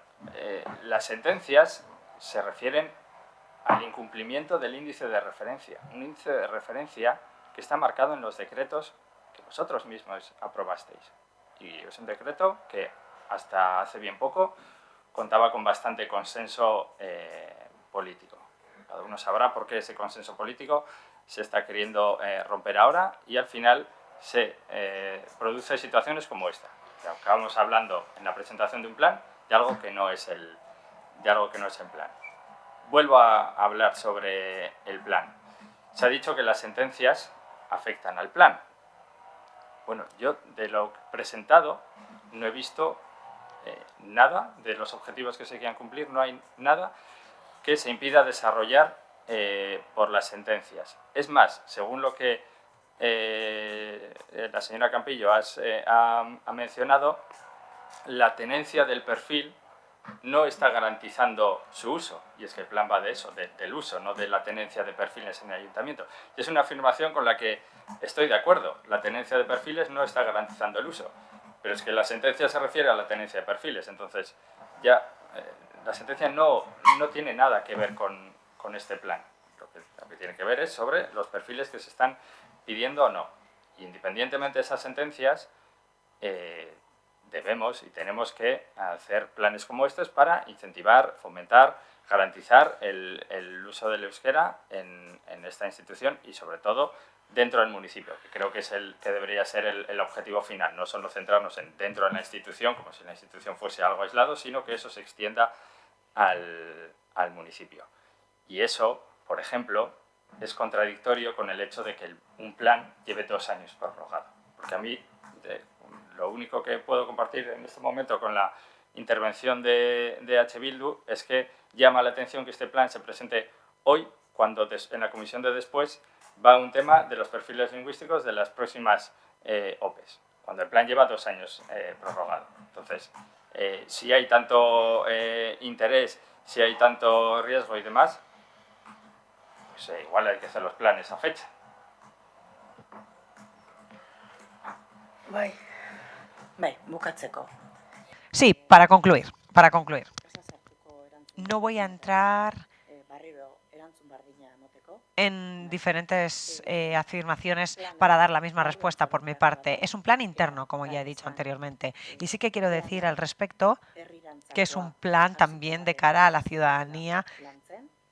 Las sentencias se refieren al incumplimiento del índice de referencia. Un índice de referencia que está marcado en los decretos que vosotros mismos aprobasteis. Y es un decreto que hasta hace bien poco contaba con bastante consenso político. Cada uno sabrá por qué ese consenso político se está queriendo romper ahora y al final se produce situaciones como esta. Acabamos hablando en la presentación de un plan de algo que no es el plan. Vuelvo a hablar sobre el plan. Se ha dicho que las sentencias afectan al plan. Bueno, yo de lo presentado no he visto nada de los objetivos que se quieran cumplir, no hay nada que se impida desarrollar por las sentencias. Es más, según lo que la señora Campillo ha mencionado, la tenencia del perfil no está garantizando su uso, y es que el plan va de eso, del uso, no de la tenencia de perfiles en el ayuntamiento. Y es una afirmación con la que estoy de acuerdo, la tenencia de perfiles no está garantizando el uso, pero es que la sentencia se refiere a la tenencia de perfiles, entonces ya la sentencia no tiene nada que ver con este plan. Lo que tiene que ver es sobre los perfiles que se están pidiendo o no. Y independientemente de esas sentencias, debemos y tenemos que hacer planes como estos para incentivar, fomentar, garantizar el uso del euskera en esta institución y sobre todo dentro del municipio, que creo que es que debería ser el objetivo final, no solo centrarnos dentro de la institución, como si la institución fuese algo aislado, sino que eso se extienda al municipio. Y eso, por ejemplo, es contradictorio con el hecho de que un plan lleve 2 años prorrogado. Porque a mí, lo único que puedo compartir en este momento con la intervención de H. Bildu es que llama la atención que este plan se presente hoy, cuando en la comisión de después va un tema de los perfiles lingüísticos de las próximas OPEs, cuando el plan lleva 2 años prorrogado. Entonces, si hay tanto interés, si hay tanto riesgo y demás, pues igual hay que hacer los planes a fecha. Bai, bukatzeko. Sí, para concluir. No voy a entrar en diferentes afirmaciones para dar la misma respuesta por mi parte. Es un plan interno, como ya he dicho anteriormente. Y sí que quiero decir al respecto que es un plan también de cara a la ciudadanía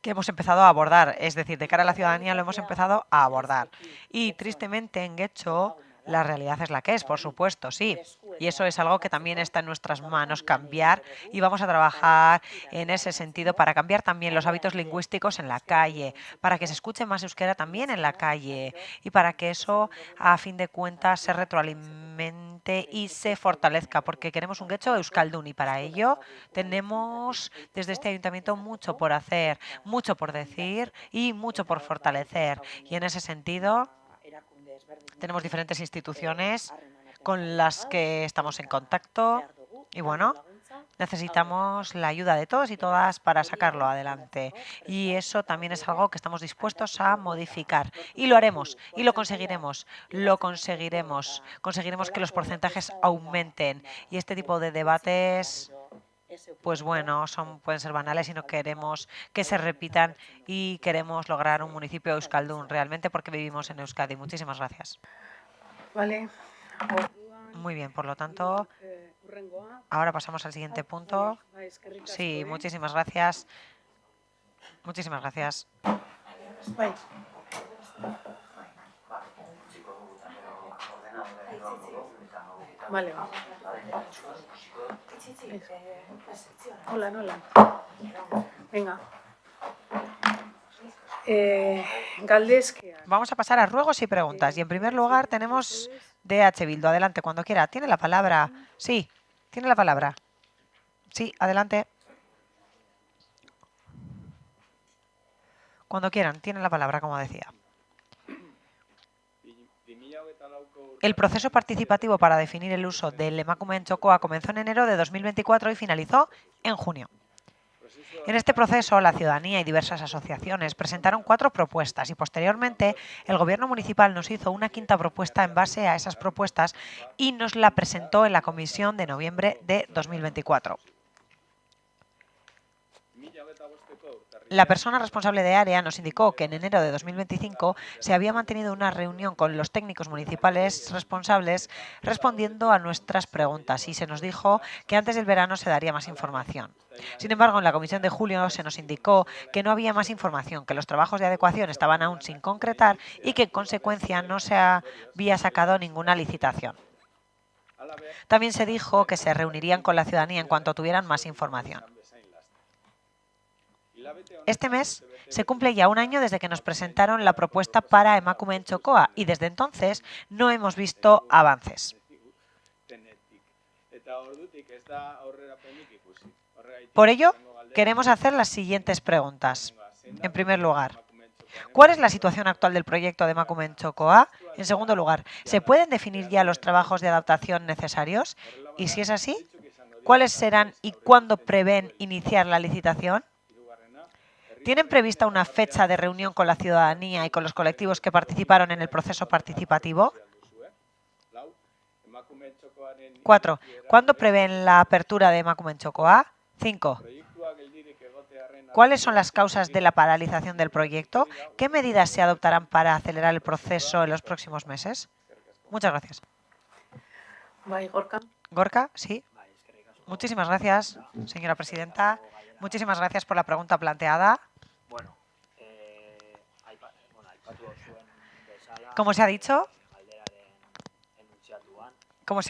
que hemos empezado a abordar. Es decir, de cara a la ciudadanía lo hemos empezado a abordar. Y tristemente en Getxo la realidad es la que es, por supuesto, sí. Y eso es algo que también está en nuestras manos cambiar y vamos a trabajar en ese sentido para cambiar también los hábitos lingüísticos en la calle, para que se escuche más euskera también en la calle y para que eso, a fin de cuentas, se retroalimente y se fortalezca, porque queremos un Getxo euskaldun y para ello tenemos desde este ayuntamiento mucho por hacer, mucho por decir y mucho por fortalecer. Y en ese sentido tenemos diferentes instituciones con las que estamos en contacto y bueno, necesitamos la ayuda de todos y todas para sacarlo adelante. Y eso también es algo que estamos dispuestos a modificar. Y lo haremos y lo conseguiremos. Lo conseguiremos. Conseguiremos que los porcentajes aumenten. Y este tipo de debates, pues bueno, pueden ser banales y no queremos que se repitan y queremos lograr un municipio euskaldun realmente porque vivimos en Euskadi. Muchísimas gracias. Vale. Muy bien, por lo tanto, ahora pasamos al siguiente punto. Sí, muchísimas gracias. Muchísimas gracias. Bai. Vale. Hola, Nola. Venga. Galdezka. Vamos a pasar a ruegos y preguntas. Y en primer lugar tenemos DH Bildu. Adelante, cuando quiera. Tiene la palabra. Sí, tiene la palabra. Sí, adelante. Cuando quieran, tienen la palabra, como decía. El proceso participativo para definir el uso del emakumeen txokoa comenzó en enero de 2024 y finalizó en junio. En este proceso, la ciudadanía y diversas asociaciones presentaron 4 propuestas y posteriormente el Gobierno municipal nos hizo una 5ª propuesta en base a esas propuestas y nos la presentó en la comisión de noviembre de 2024. La persona responsable de área nos indicó que en enero de 2025 se había mantenido una reunión con los técnicos municipales responsables respondiendo a nuestras preguntas y se nos dijo que antes del verano se daría más información. Sin embargo, en la comisión de julio se nos indicó que no había más información, que los trabajos de adecuación estaban aún sin concretar y que en consecuencia no se había sacado ninguna licitación. También se dijo que se reunirían con la ciudadanía en cuanto tuvieran más información. Este mes se cumple ya un año desde que nos presentaron la propuesta para emakumeen txokoa y desde entonces no hemos visto avances. Por ello, queremos hacer las siguientes preguntas. En primer lugar, ¿cuál es la situación actual del proyecto de emakumeen txokoa? En segundo lugar, ¿se pueden definir ya los trabajos de adaptación necesarios? Y si es así, ¿cuáles serán y cuándo prevén iniciar la licitación? ¿Tienen prevista una fecha de reunión con la ciudadanía y con los colectivos que participaron en el proceso participativo? 4. ¿Cuándo prevén la apertura de emakumeen txokoa? 5. ¿Cuáles son las causas de la paralización del proyecto? ¿Qué medidas se adoptarán para acelerar el proceso en los próximos meses? Muchas gracias. Bai, Gorka. Gorka, sí. Muchísimas gracias, señora presidenta. Muchísimas gracias por la pregunta planteada. Como se ha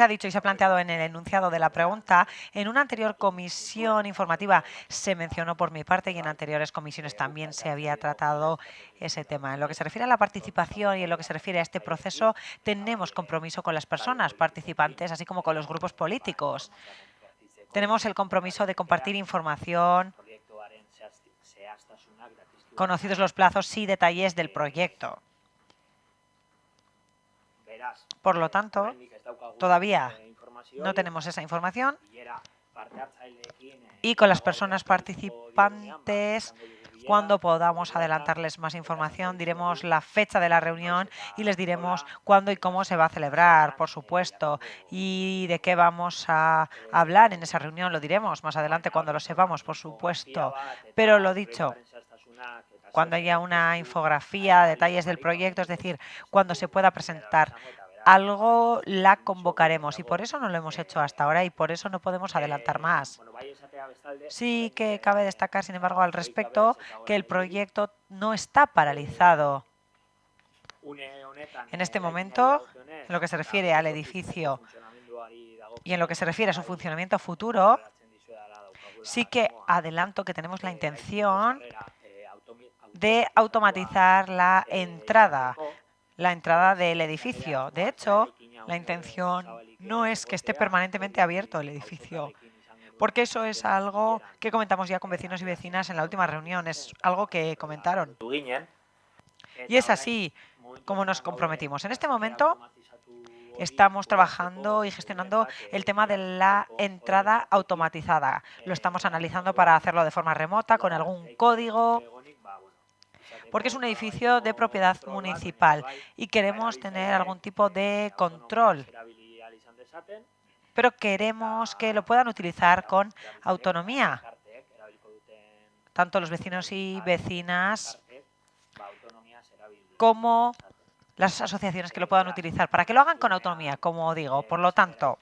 dicho y se ha planteado en el enunciado de la pregunta, en una anterior comisión informativa se mencionó por mi parte y en anteriores comisiones también se había tratado ese tema. En lo que se refiere a la participación y en lo que se refiere a este proceso, tenemos compromiso con las personas participantes, así como con los grupos políticos. Tenemos el compromiso de compartir información, conocidos los plazos y detalles del proyecto. Por lo tanto, todavía no tenemos esa información y con las personas participantes. Cuando podamos adelantarles más información, diremos la fecha de la reunión y les diremos cuándo y cómo se va a celebrar, por supuesto, y de qué vamos a hablar en esa reunión. Lo diremos más adelante cuando lo sepamos, por supuesto. Pero lo dicho, cuando haya una infografía, detalles del proyecto, es decir, cuando se pueda presentar algo, la convocaremos, y por eso no lo hemos hecho hasta ahora y por eso no podemos adelantar más. Sí que cabe destacar, sin embargo, al respecto, que el proyecto no está paralizado. En este momento, en lo que se refiere al edificio y en lo que se refiere a su funcionamiento futuro, sí que adelanto que tenemos la intención de automatizar la entrada del edificio. De hecho, la intención no es que esté permanentemente abierto el edificio, porque eso es algo que comentamos ya con vecinos y vecinas en la última reunión, es algo que comentaron. Y es así como nos comprometimos. En este momento estamos trabajando y gestionando el tema de la entrada automatizada. Lo estamos analizando para hacerlo de forma remota, con algún código, porque es un edificio de propiedad municipal y queremos tener algún tipo de control, pero queremos que lo puedan utilizar con autonomía, tanto los vecinos y vecinas como las asociaciones que lo puedan utilizar, para que lo hagan con autonomía, como digo. Por lo tanto,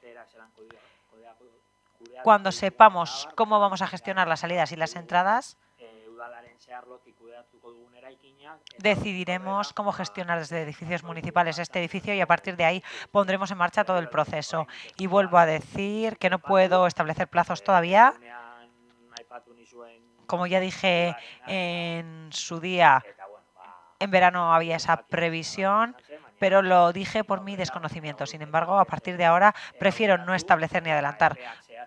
cuando sepamos cómo vamos a gestionar las salidas y las entradas, decidiremos cómo gestionar desde edificios municipales este edificio y a partir de ahí pondremos en marcha todo el proceso. Y vuelvo a decir que no puedo establecer plazos todavía. Como ya dije en su día, en verano había esa previsión, pero lo dije por mi desconocimiento. Sin embargo, a partir de ahora prefiero no establecer ni adelantar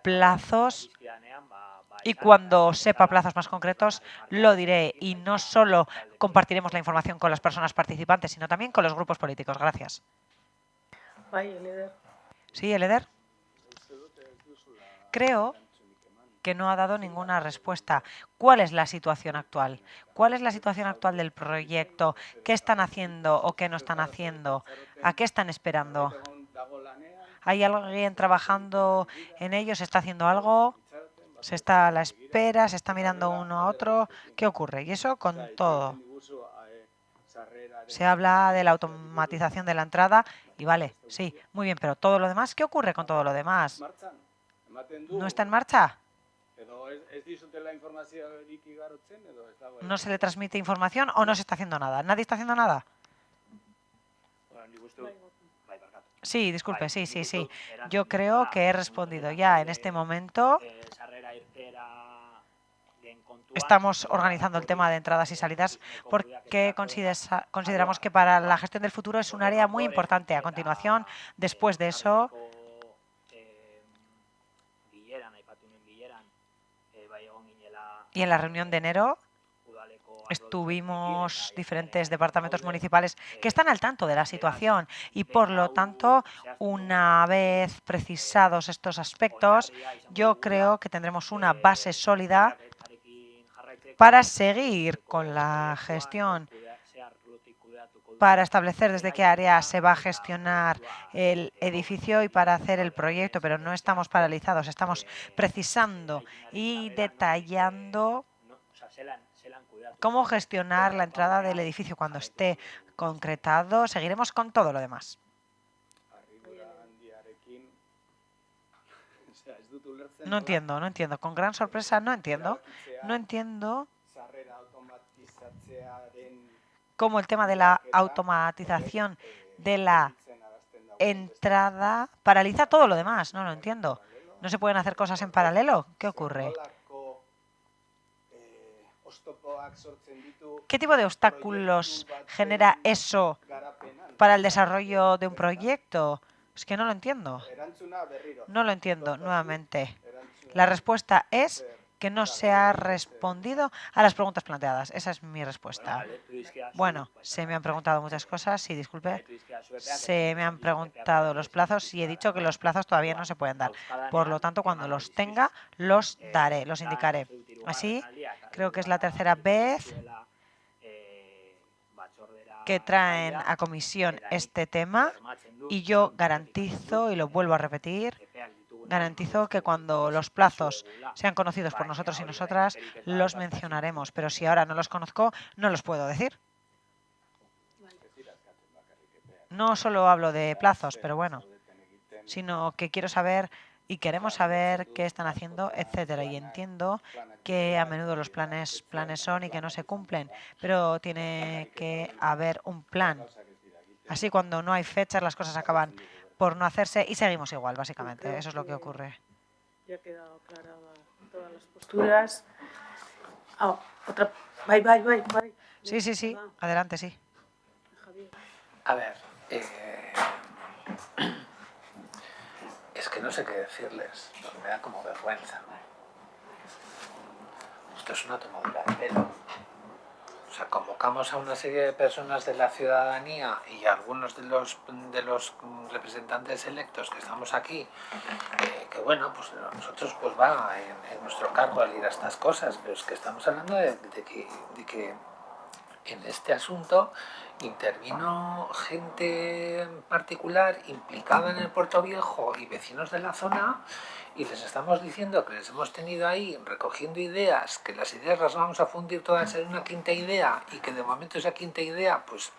plazos. Y cuando sepa plazos más concretos, lo diré. Y no solo compartiremos la información con las personas participantes, sino también con los grupos políticos. Gracias. Sí, Eleder. Creo que no ha dado ninguna respuesta. ¿Cuál es la situación actual? ¿Cuál es la situación actual del proyecto? ¿Qué están haciendo o qué no están haciendo? ¿A qué están esperando? ¿Hay alguien trabajando en ello? ¿Se está haciendo algo? ¿Se está a la espera? ¿Se está mirando uno a otro? ¿Qué ocurre? Y eso con todo. Se habla de la automatización de la entrada y vale, sí, muy bien, pero todo lo demás, ¿qué ocurre con todo lo demás? ¿No está en marcha? ¿No se le transmite información o no se está haciendo nada? ¿Nadie está haciendo nada? Sí, disculpe, sí. Yo creo que he respondido ya en este momento. Estamos organizando el tema de entradas y salidas porque consideramos que para la gestión del futuro es un área muy importante. A continuación, después de eso, y en la reunión de enero, estuvimos diferentes departamentos municipales que están al tanto de la situación y, por lo tanto, una vez precisados estos aspectos, yo creo que tendremos una base sólida para seguir con la gestión, para establecer desde qué área se va a gestionar el edificio y para hacer el proyecto, pero no estamos paralizados, estamos precisando y detallando cómo gestionar la entrada del edificio. Cuando esté concretado, seguiremos con todo lo demás. No entiendo. Con gran sorpresa, no entiendo. No entiendo cómo el tema de la automatización de la entrada paraliza todo lo demás. No lo entiendo. ¿No se pueden hacer cosas en paralelo? ¿Qué ocurre? ¿Qué tipo de obstáculos genera eso para el desarrollo de un proyecto? Es que no lo entiendo. No lo entiendo nuevamente. La respuesta es que no se ha respondido a las preguntas planteadas. Esa es mi respuesta. Bueno, se me han preguntado muchas cosas, sí, disculpe. Se me han preguntado los plazos y he dicho que los plazos todavía no se pueden dar. Por lo tanto, cuando los tenga, los daré, los indicaré. Así, creo que es la tercera vez que traen a comisión este tema y yo garantizo, y lo vuelvo a repetir, garantizo que cuando los plazos sean conocidos por nosotros y nosotras, los mencionaremos. Pero si ahora no los conozco, no los puedo decir. No solo hablo de plazos, pero bueno, sino que quiero saber y queremos saber qué están haciendo, etcétera. Y entiendo que a menudo los planes son y que no se cumplen, pero tiene que haber un plan. Así, cuando no hay fechas, las cosas acaban por no hacerse y seguimos igual, básicamente. Eso es lo que ocurre. Ya ha quedado aclaradas todas las posturas. Otra. Bye. Sí. Adelante, sí. Javier. A ver, es que no sé qué decirles, porque me da como vergüenza. Esto es una tomadura de pelo. O sea, convocamos a una serie de personas de la ciudadanía y a algunos de los representantes electos que estamos aquí, que bueno, pues nosotros pues va en nuestro cargo al ir a estas cosas, pero es que estamos hablando de que en este asunto intervino gente particular implicada en el Puerto Viejo y vecinos de la zona, y les estamos diciendo que les hemos tenido ahí recogiendo ideas, que las ideas las vamos a fundir todas en una quinta idea y que de momento esa quinta idea pues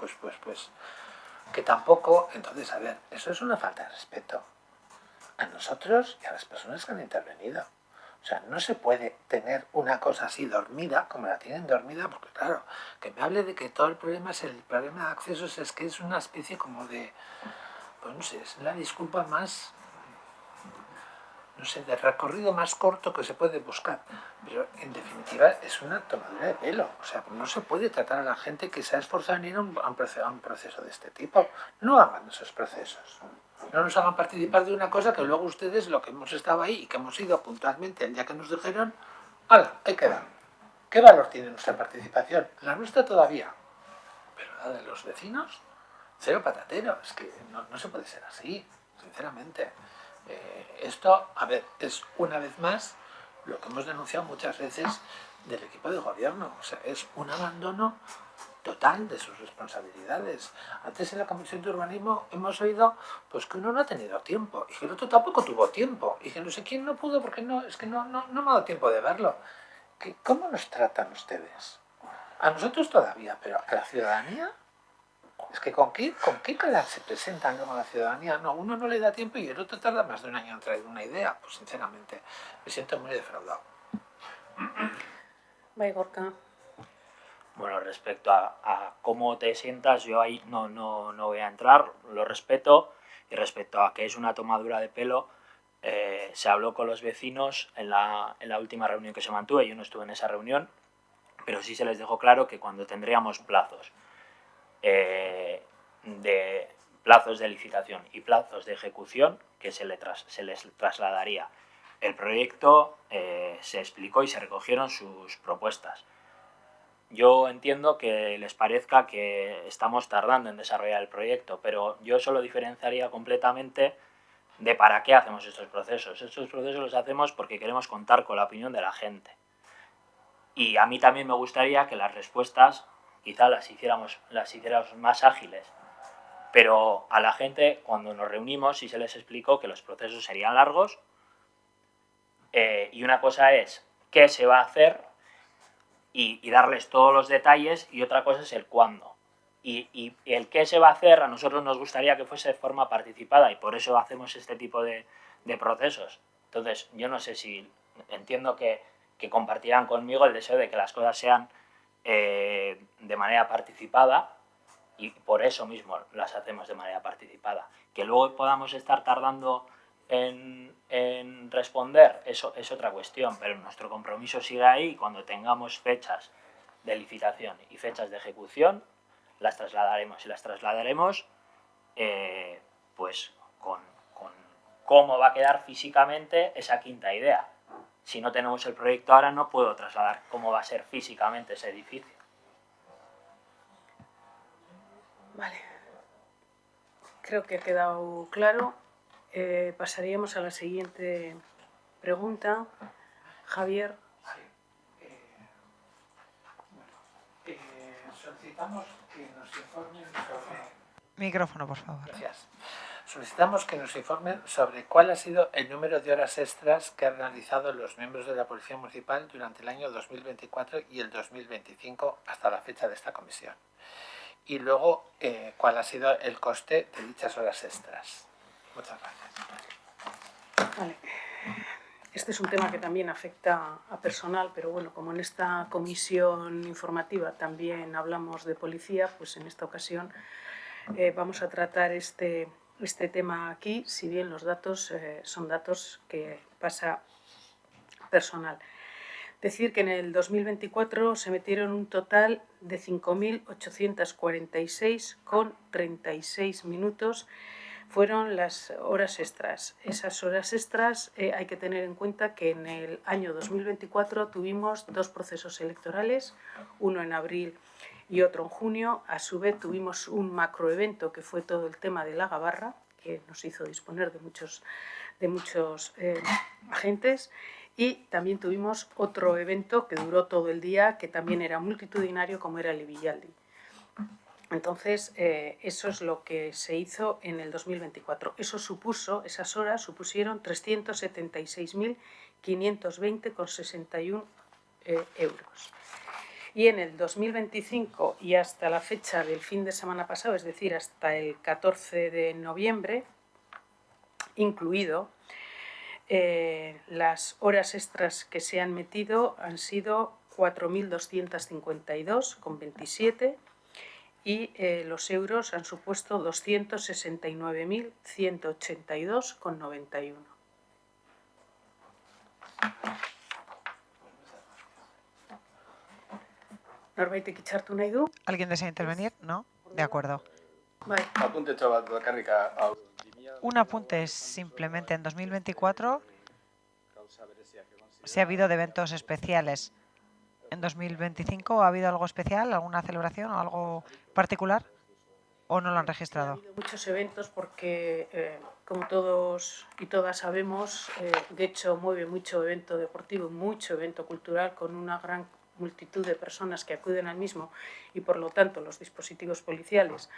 que tampoco. Entonces, a ver, eso es una falta de respeto a nosotros y a las personas que han intervenido. O sea, no se puede tener una cosa así dormida, como la tienen dormida, porque claro, que me hable de que todo el problema es el problema de accesos, es que es una especie como de, pues no sé, es la disculpa más, no sé, de recorrido más corto que se puede buscar. Pero en definitiva es una tomadura de pelo. O sea, no se puede tratar a la gente que se ha esforzado en ir a un proceso de este tipo. No hagan esos procesos. No nos hagan participar de una cosa que luego ustedes, lo que hemos estado ahí y que hemos ido puntualmente el día que nos dijeron, ¡hala! Ahí queda. ¿Qué valor tiene nuestra participación? La nuestra todavía. Pero la de los vecinos, cero patatero. Es que no se puede ser así, sinceramente. Esto, a ver, es una vez más lo que hemos denunciado muchas veces del equipo de gobierno. O sea, es un abandono total de sus responsabilidades. Antes en la Comisión de Urbanismo hemos oído pues que uno no ha tenido tiempo y que el otro tampoco tuvo tiempo y que no sé quién no pudo porque no me ha dado tiempo de verlo. ¿Cómo nos tratan ustedes? A nosotros todavía, pero a la ciudadanía. Es que ¿con qué cara se presentan luego a la ciudadanía? No, uno no le da tiempo y el otro tarda más de un año en traer una idea. Pues sinceramente, me siento muy defraudado. Bye, Gorka. Bueno, respecto a cómo te sientas, yo ahí no voy a entrar, lo respeto. Y respecto a que es una tomadura de pelo, se habló con los vecinos en la última reunión que se mantuvo. Yo no estuve en esa reunión, pero sí se les dejó claro que cuando tendríamos plazos de licitación y plazos de ejecución, que se les trasladaría el proyecto, se explicó y se recogieron sus propuestas. Yo entiendo que les parezca que estamos tardando en desarrollar el proyecto, pero yo eso lo diferenciaría completamente de para qué hacemos estos procesos. Estos procesos los hacemos porque queremos contar con la opinión de la gente. Y a mí también me gustaría que las respuestas quizá las hiciéramos más ágiles. Pero a la gente, cuando nos reunimos, sí se les explicó que los procesos serían largos. Y una cosa es qué se va a hacer y darles todos los detalles, y otra cosa es el cuándo. Y el qué se va a hacer, a nosotros nos gustaría que fuese de forma participada, y por eso hacemos este tipo de procesos. Entonces, yo no sé si entiendo que compartirán conmigo el deseo de que las cosas sean de manera participada, y por eso mismo las hacemos de manera participada. Que luego podamos estar tardando en responder, eso es otra cuestión, pero nuestro compromiso sigue ahí, y cuando tengamos fechas de licitación y fechas de ejecución, las trasladaremos, y las trasladaremos pues con cómo va a quedar físicamente esa quinta idea. Si no tenemos el proyecto ahora, no puedo trasladar cómo va a ser físicamente ese edificio. Vale. Creo que ha quedado claro. Pasaríamos a la siguiente pregunta. Javier. Solicitamos que nos informen sobre... Micrófono, por favor. Gracias. Solicitamos que nos informen sobre cuál ha sido el número de horas extras que han realizado los miembros de la Policía Municipal durante el año 2024 y el 2025 hasta la fecha de esta comisión. Y luego, cuál ha sido el coste de dichas horas extras. Muchas gracias. Vale. Este es un tema que también afecta a personal, pero bueno, como en esta comisión informativa también hablamos de policía, pues en esta ocasión vamos a tratar este tema aquí, si bien los datos son datos que pasa personal. Decir que en el 2024 se metieron un total de 5.846,36 minutos. Fueron las horas extras. Esas horas extras hay que tener en cuenta que en el año 2024 tuvimos 2 procesos electorales, uno en abril y otro en junio. A su vez tuvimos un macroevento que fue todo el tema de la gabarra, que nos hizo disponer de muchos agentes, y también tuvimos otro evento que duró todo el día, que también era multitudinario, como era el Ibillaldi. Entonces, eso es lo que se hizo en el 2024. Esas horas supusieron 376.520,61 euros. Y en el 2025 y hasta la fecha del fin de semana pasado, es decir, hasta el 14 de noviembre, incluido, las horas extras que se han metido han sido 4.252,27 y los euros han supuesto 269.182,91. Norbaitek itxartu nahi du? ¿Alguien desea intervenir? No. De acuerdo. Bai. Apuntetxo bat bakarrika hau. Un apunte es simplemente en 2024 se ha habido de eventos especiales. ¿En 2025 ha habido algo especial, alguna celebración o algo particular? ¿O no lo han registrado? Ha habido muchos eventos porque, como todos y todas sabemos, Getxo mueve mucho evento deportivo, mucho evento cultural con una gran multitud de personas que acuden al mismo y, por lo tanto, los dispositivos policiales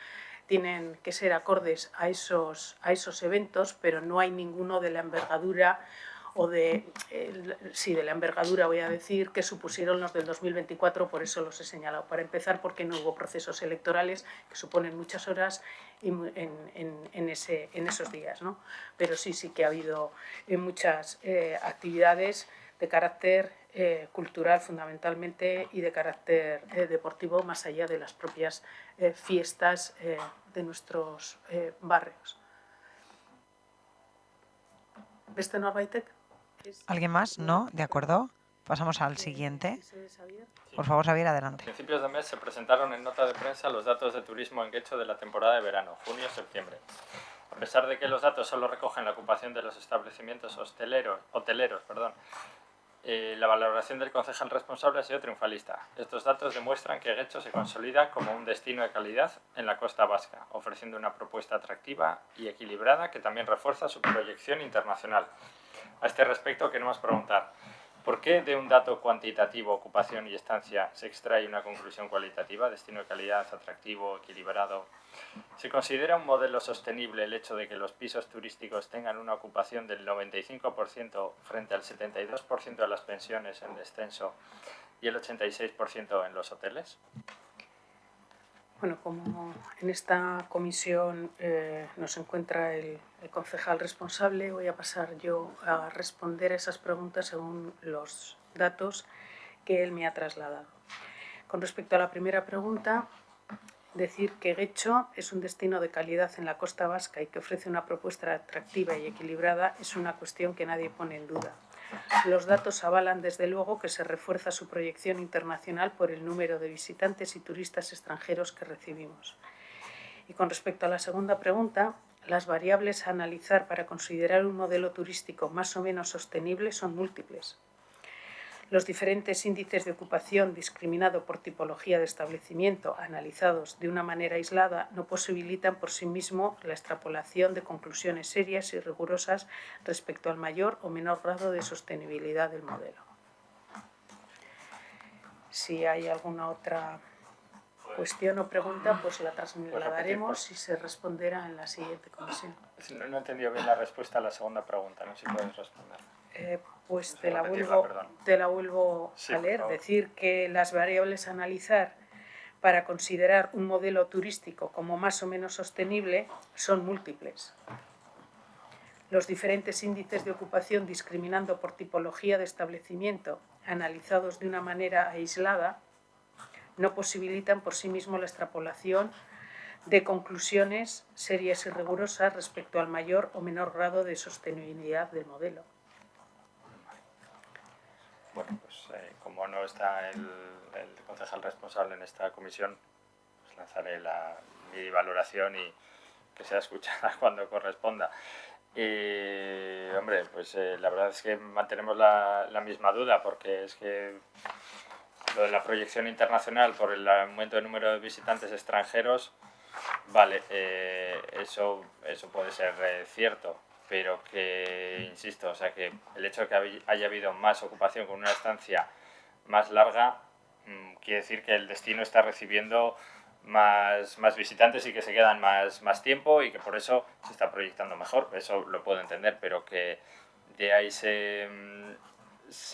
tienen que ser acordes a esos eventos, pero no hay ninguno de la envergadura de la envergadura, voy a decir, que supusieron los del 2024, por eso los he señalado. Para empezar, porque no hubo procesos electorales que suponen muchas horas en esos días, ¿no? Pero sí que ha habido muchas actividades de carácter cultural fundamentalmente y de carácter deportivo, más allá de las propias fiestas de nuestros barrios. ¿Beste norbaitek? ¿Alguien más? No, de acuerdo. Pasamos al siguiente. Por favor, Xavier, adelante. A principios de mes se presentaron en nota de prensa los datos de turismo en Getxo de la temporada de verano, junio-septiembre. A pesar de que los datos solo recogen la ocupación de los establecimientos hoteleros, la valoración del concejal responsable ha sido triunfalista. Estos datos demuestran que Getxo se consolida como un destino de calidad en la costa vasca, ofreciendo una propuesta atractiva y equilibrada que también refuerza su proyección internacional. A este respecto queremos preguntar, ¿por qué de un dato cuantitativo, ocupación y estancia, se extrae una conclusión cualitativa, destino de calidad, atractivo, equilibrado? ¿Se considera un modelo sostenible el hecho de que los pisos turísticos tengan una ocupación del 95% frente al 72% de las pensiones en descenso y el 86% en los hoteles? Bueno, como en esta comisión nos encuentra el concejal responsable, voy a pasar yo a responder a esas preguntas según los datos que él me ha trasladado. Con respecto a la primera pregunta, decir que Getxo es un destino de calidad en la costa vasca y que ofrece una propuesta atractiva y equilibrada es una cuestión que nadie pone en duda. Los datos avalan desde luego que se refuerza su proyección internacional por el número de visitantes y turistas extranjeros que recibimos. Y con respecto a la segunda pregunta, las variables a analizar para considerar un modelo turístico más o menos sostenible son múltiples. Los diferentes índices de ocupación discriminado por tipología de establecimiento analizados de una manera aislada no posibilitan por sí mismo la extrapolación de conclusiones serias y rigurosas respecto al mayor o menor grado de sostenibilidad del modelo. Si hay alguna otra cuestión o pregunta, pues la trasladaremos y se responderá en la siguiente comisión. No he entendido bien la respuesta a la segunda pregunta, no sé si puedes responder. Pues te la vuelvo Sí, a leer. Decir que las variables a analizar para considerar un modelo turístico como más o menos sostenible son múltiples. Los diferentes índices de ocupación discriminando por tipología de establecimiento analizados de una manera aislada no posibilitan por sí mismos la extrapolación de conclusiones serias y rigurosas respecto al mayor o menor grado de sostenibilidad del modelo. Bueno, pues como no está el concejal responsable en esta comisión, pues lanzaré mi valoración y que sea escuchada cuando corresponda. Hombre, pues la verdad es que mantenemos la misma duda, porque es que lo de la proyección internacional por el aumento del número de visitantes extranjeros, vale, eso puede ser cierto, pero que, insisto, o sea, que el hecho de que haya habido más ocupación con una estancia más larga quiere decir que el destino está recibiendo más visitantes y que se quedan más tiempo y que por eso se está proyectando mejor. Eso lo puedo entender, pero que de ahí se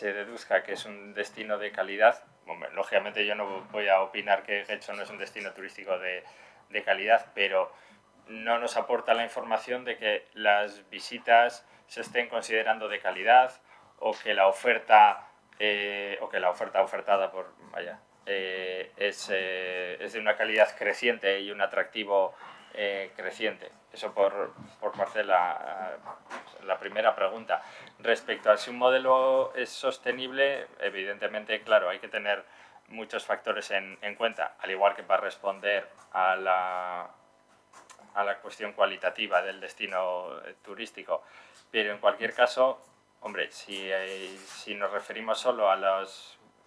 deduzca que es un destino de calidad. Bueno, lógicamente yo no voy a opinar que Getxo no es un destino turístico de calidad, pero no nos aporta la información de que las visitas se estén considerando de calidad o que la oferta ofertada por es de una calidad creciente y un atractivo creciente. Eso por parte de la primera pregunta. Respecto a si un modelo es sostenible, evidentemente, claro, hay que tener muchos factores en cuenta, al igual que para responder a la cuestión cualitativa del destino turístico. Pero en cualquier caso, hombre, si nos referimos solo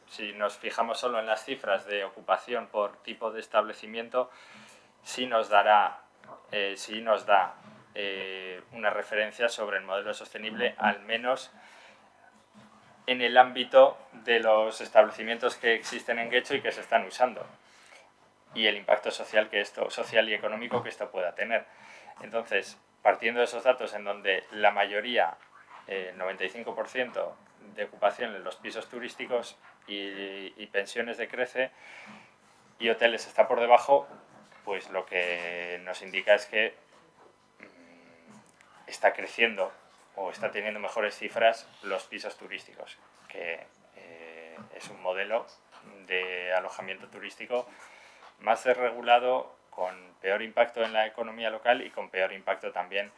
si nos fijamos solo en las cifras de ocupación por tipo de establecimiento, sí nos da una referencia sobre el modelo sostenible, al menos en el ámbito de los establecimientos que existen en Getxo y que se están usando, y el impacto social y económico que esto pueda tener. Entonces, partiendo de esos datos en donde la mayoría, 95% de ocupación en los pisos turísticos y pensiones decrece y hoteles está por debajo, pues lo que nos indica es que está creciendo o está teniendo mejores cifras los pisos turísticos, que es un modelo de alojamiento turístico más desregulado, con peor impacto en la economía local y con peor impacto también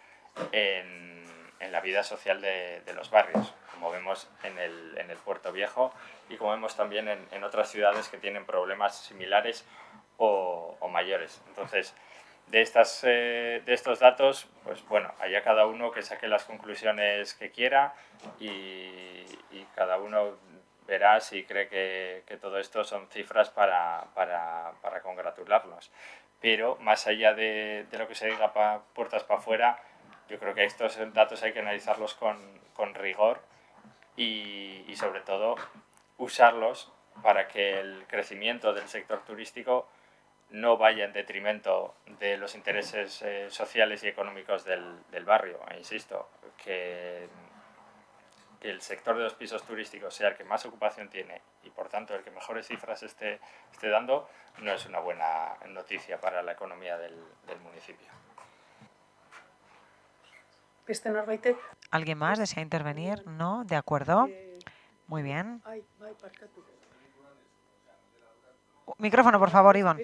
en la vida social de los barrios, como vemos en el Puerto Viejo y como vemos también en otras ciudades que tienen problemas similares o mayores. Entonces, de estos datos, pues bueno, allá cada uno que saque las conclusiones que quiera y cada uno verá si cree que todo esto son cifras para congratularnos. Pero más allá de lo que se diga puertas para afuera, yo creo que estos datos hay que analizarlos con rigor y sobre todo usarlos para que el crecimiento del sector turístico no vaya en detrimento de los intereses sociales y económicos del barrio. E insisto, que el sector de los pisos turísticos sea el que más ocupación tiene y por tanto el que mejores cifras esté dando, no es una buena noticia para la economía del municipio. ¿Alguien más desea intervenir? ¿No? ¿De acuerdo? Muy bien. Micrófono, por favor, Iván.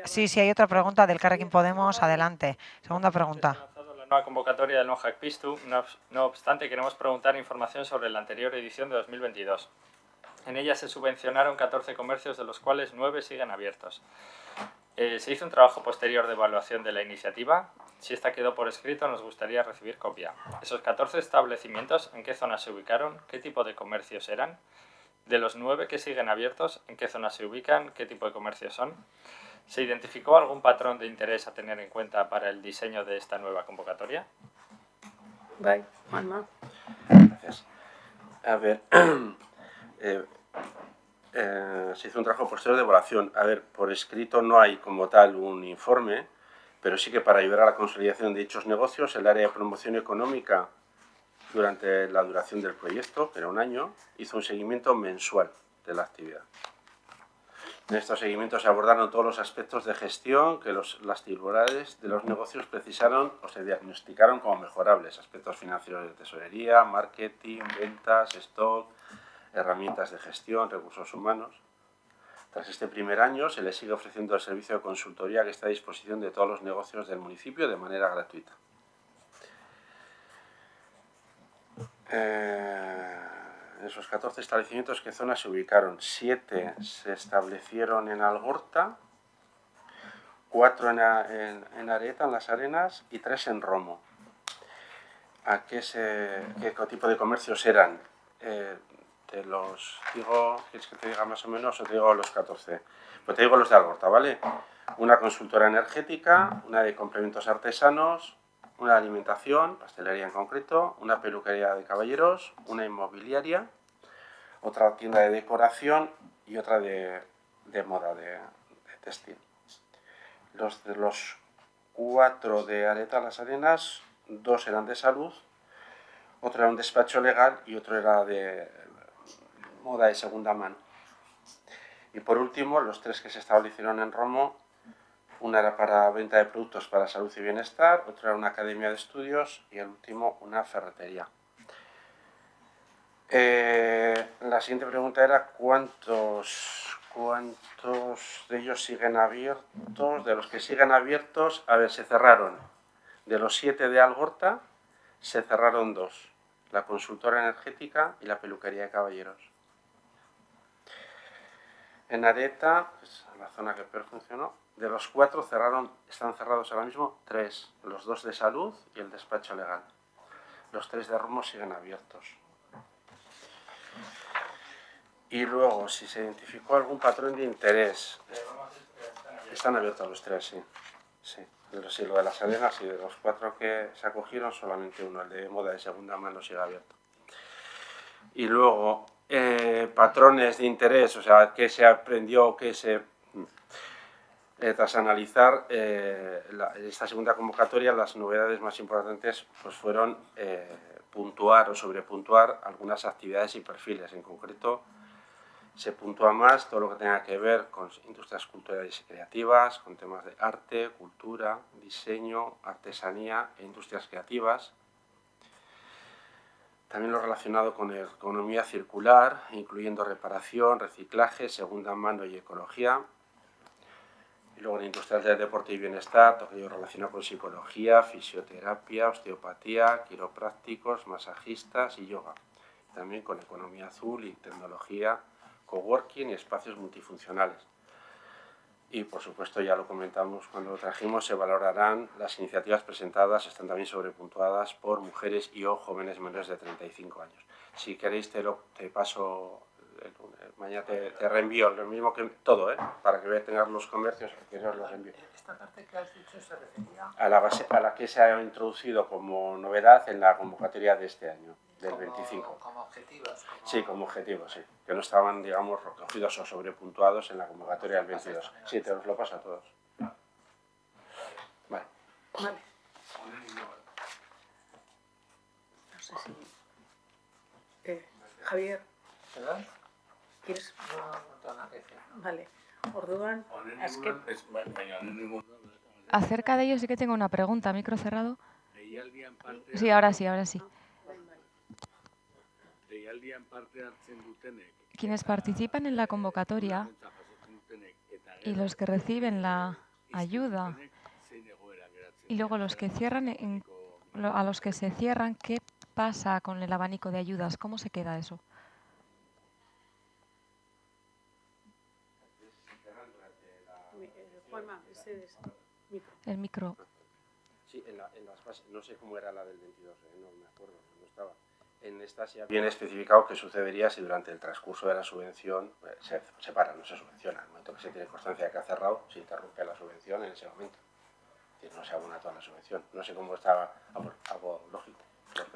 Sí, hay otra pregunta del Elkarrekin Podemos. Adelante. Segunda pregunta. La nueva convocatoria del NOJAC Pistu. No obstante, queremos preguntar información sobre la anterior edición de 2022. En ella se subvencionaron 14 comercios, de los cuales 9 siguen abiertos. Se hizo un trabajo posterior de evaluación de la iniciativa Si esta quedó por escrito, nos gustaría recibir copia. Esos 14 establecimientos, ¿en qué zona se ubicaron? ¿Qué tipo de comercios eran? De los 9 que siguen abiertos, ¿en qué zona se ubican? ¿Qué tipo de comercios son? ¿Se identificó algún patrón de interés a tener en cuenta para el diseño de esta nueva convocatoria? Bye, Juanma. Gracias. A ver, se hizo un trabajo posterior de evaluación. A ver, por escrito no hay como tal un informe, pero sí que para ayudar a la consolidación de dichos negocios, el área de promoción económica, durante la duración del proyecto, que era un año, hizo un seguimiento mensual de la actividad. En estos seguimientos se abordaron todos los aspectos de gestión que las titulares de los negocios precisaron o se diagnosticaron como mejorables, aspectos financieros de tesorería, marketing, ventas, stock, herramientas de gestión, recursos humanos. Tras este primer año se les sigue ofreciendo el servicio de consultoría que está a disposición de todos los negocios del municipio de manera gratuita. En esos 14 establecimientos, ¿qué zonas se ubicaron? 7 se establecieron en Algorta, 4 en Areta, en Las Arenas, y 3 en Romo. ¿A qué tipo de comercios eran? Te los digo, ¿quieres que te diga más o menos o te digo los 14? Pues te digo los de Algorta, ¿vale? Una consultora energética, una de complementos artesanos, una de alimentación, pastelería en concreto, una peluquería de caballeros, una inmobiliaria, otra tienda de decoración y otra de moda, de textil. De los 4 de Areta, Las Arenas, 2 eran de salud, otro era un despacho legal y otro era de moda de segunda mano. Y por último, los 3 que se establecieron en Romo, una era para venta de productos para salud y bienestar, otra era una academia de estudios y el último una ferretería. La siguiente pregunta era ¿cuántos de ellos siguen abiertos? De los que siguen abiertos, a ver, se cerraron. De los 7 de Algorta, se cerraron 2. La consultora energética y la peluquería de caballeros. En Areta, pues, la zona que peor funcionó, de los 4 están cerrados ahora mismo 3, los 2 de salud y el despacho legal. Los 3 de Romo siguen abiertos. Y luego, si se identificó algún patrón de interés, están abiertos los 3, sí. Sí. Lo de Las Arenas y de los 4 que se acogieron, solamente uno, el de moda de segunda mano, sigue abierto. Y luego, patrones de interés, o sea, qué se aprendió, qué se... tras analizar esta segunda convocatoria, las novedades más importantes pues, fueron puntuar o sobrepuntuar algunas actividades y perfiles. En concreto, se puntúa más todo lo que tenga que ver con industrias culturales y creativas, con temas de arte, cultura, diseño, artesanía e industrias creativas. También lo relacionado con economía circular, incluyendo reparación, reciclaje, segunda mano y ecología. Y luego en industrias del deporte y bienestar, todo ello relacionado con psicología, fisioterapia, osteopatía, quiroprácticos, masajistas y yoga. También con economía azul y tecnología, coworking y espacios multifuncionales. Y, por supuesto, ya lo comentamos cuando lo trajimos, se valorarán las iniciativas presentadas, están también sobrepuntuadas por mujeres y o jóvenes menores de 35 años. Si queréis, te paso, mañana te reenvío lo mismo que todo, para que tengas los comercios, que os los envío. Esta parte que has dicho se refería A la que se ha introducido como novedad en la convocatoria de este año, del 25. Como objetivos. Sí, como objetivos, sí. Que no estaban, digamos, recogidos o sobrepuntuados en la convocatoria del 22. Sí, te os lo paso a todos. Vale. Vale. No sé si... Javier, ¿Perdón? ¿quieres...? No tengo nada que decir. Vale. Orduan, Azken... Acerca de ello sí que tengo una pregunta. ¿Micro cerrado? Sí, ahora sí, ahora sí. Quienes participan en la convocatoria y los que reciben la ayuda y luego los que cierran, a los que se cierran, ¿qué pasa con el abanico de ayudas? ¿Cómo se queda eso? Juanma, ese es micro. El micro. Sí, Sí, en las bases, no sé cómo era la del 22, no me acuerdo, no estaba. En esta sí viene especificado qué sucedería si durante el transcurso de la subvención se para, no se subvenciona. En el momento que se tiene constancia de que ha cerrado, se interrumpe la subvención en ese momento. Es decir, no se abona toda la subvención. No sé cómo estaba, algo lógico.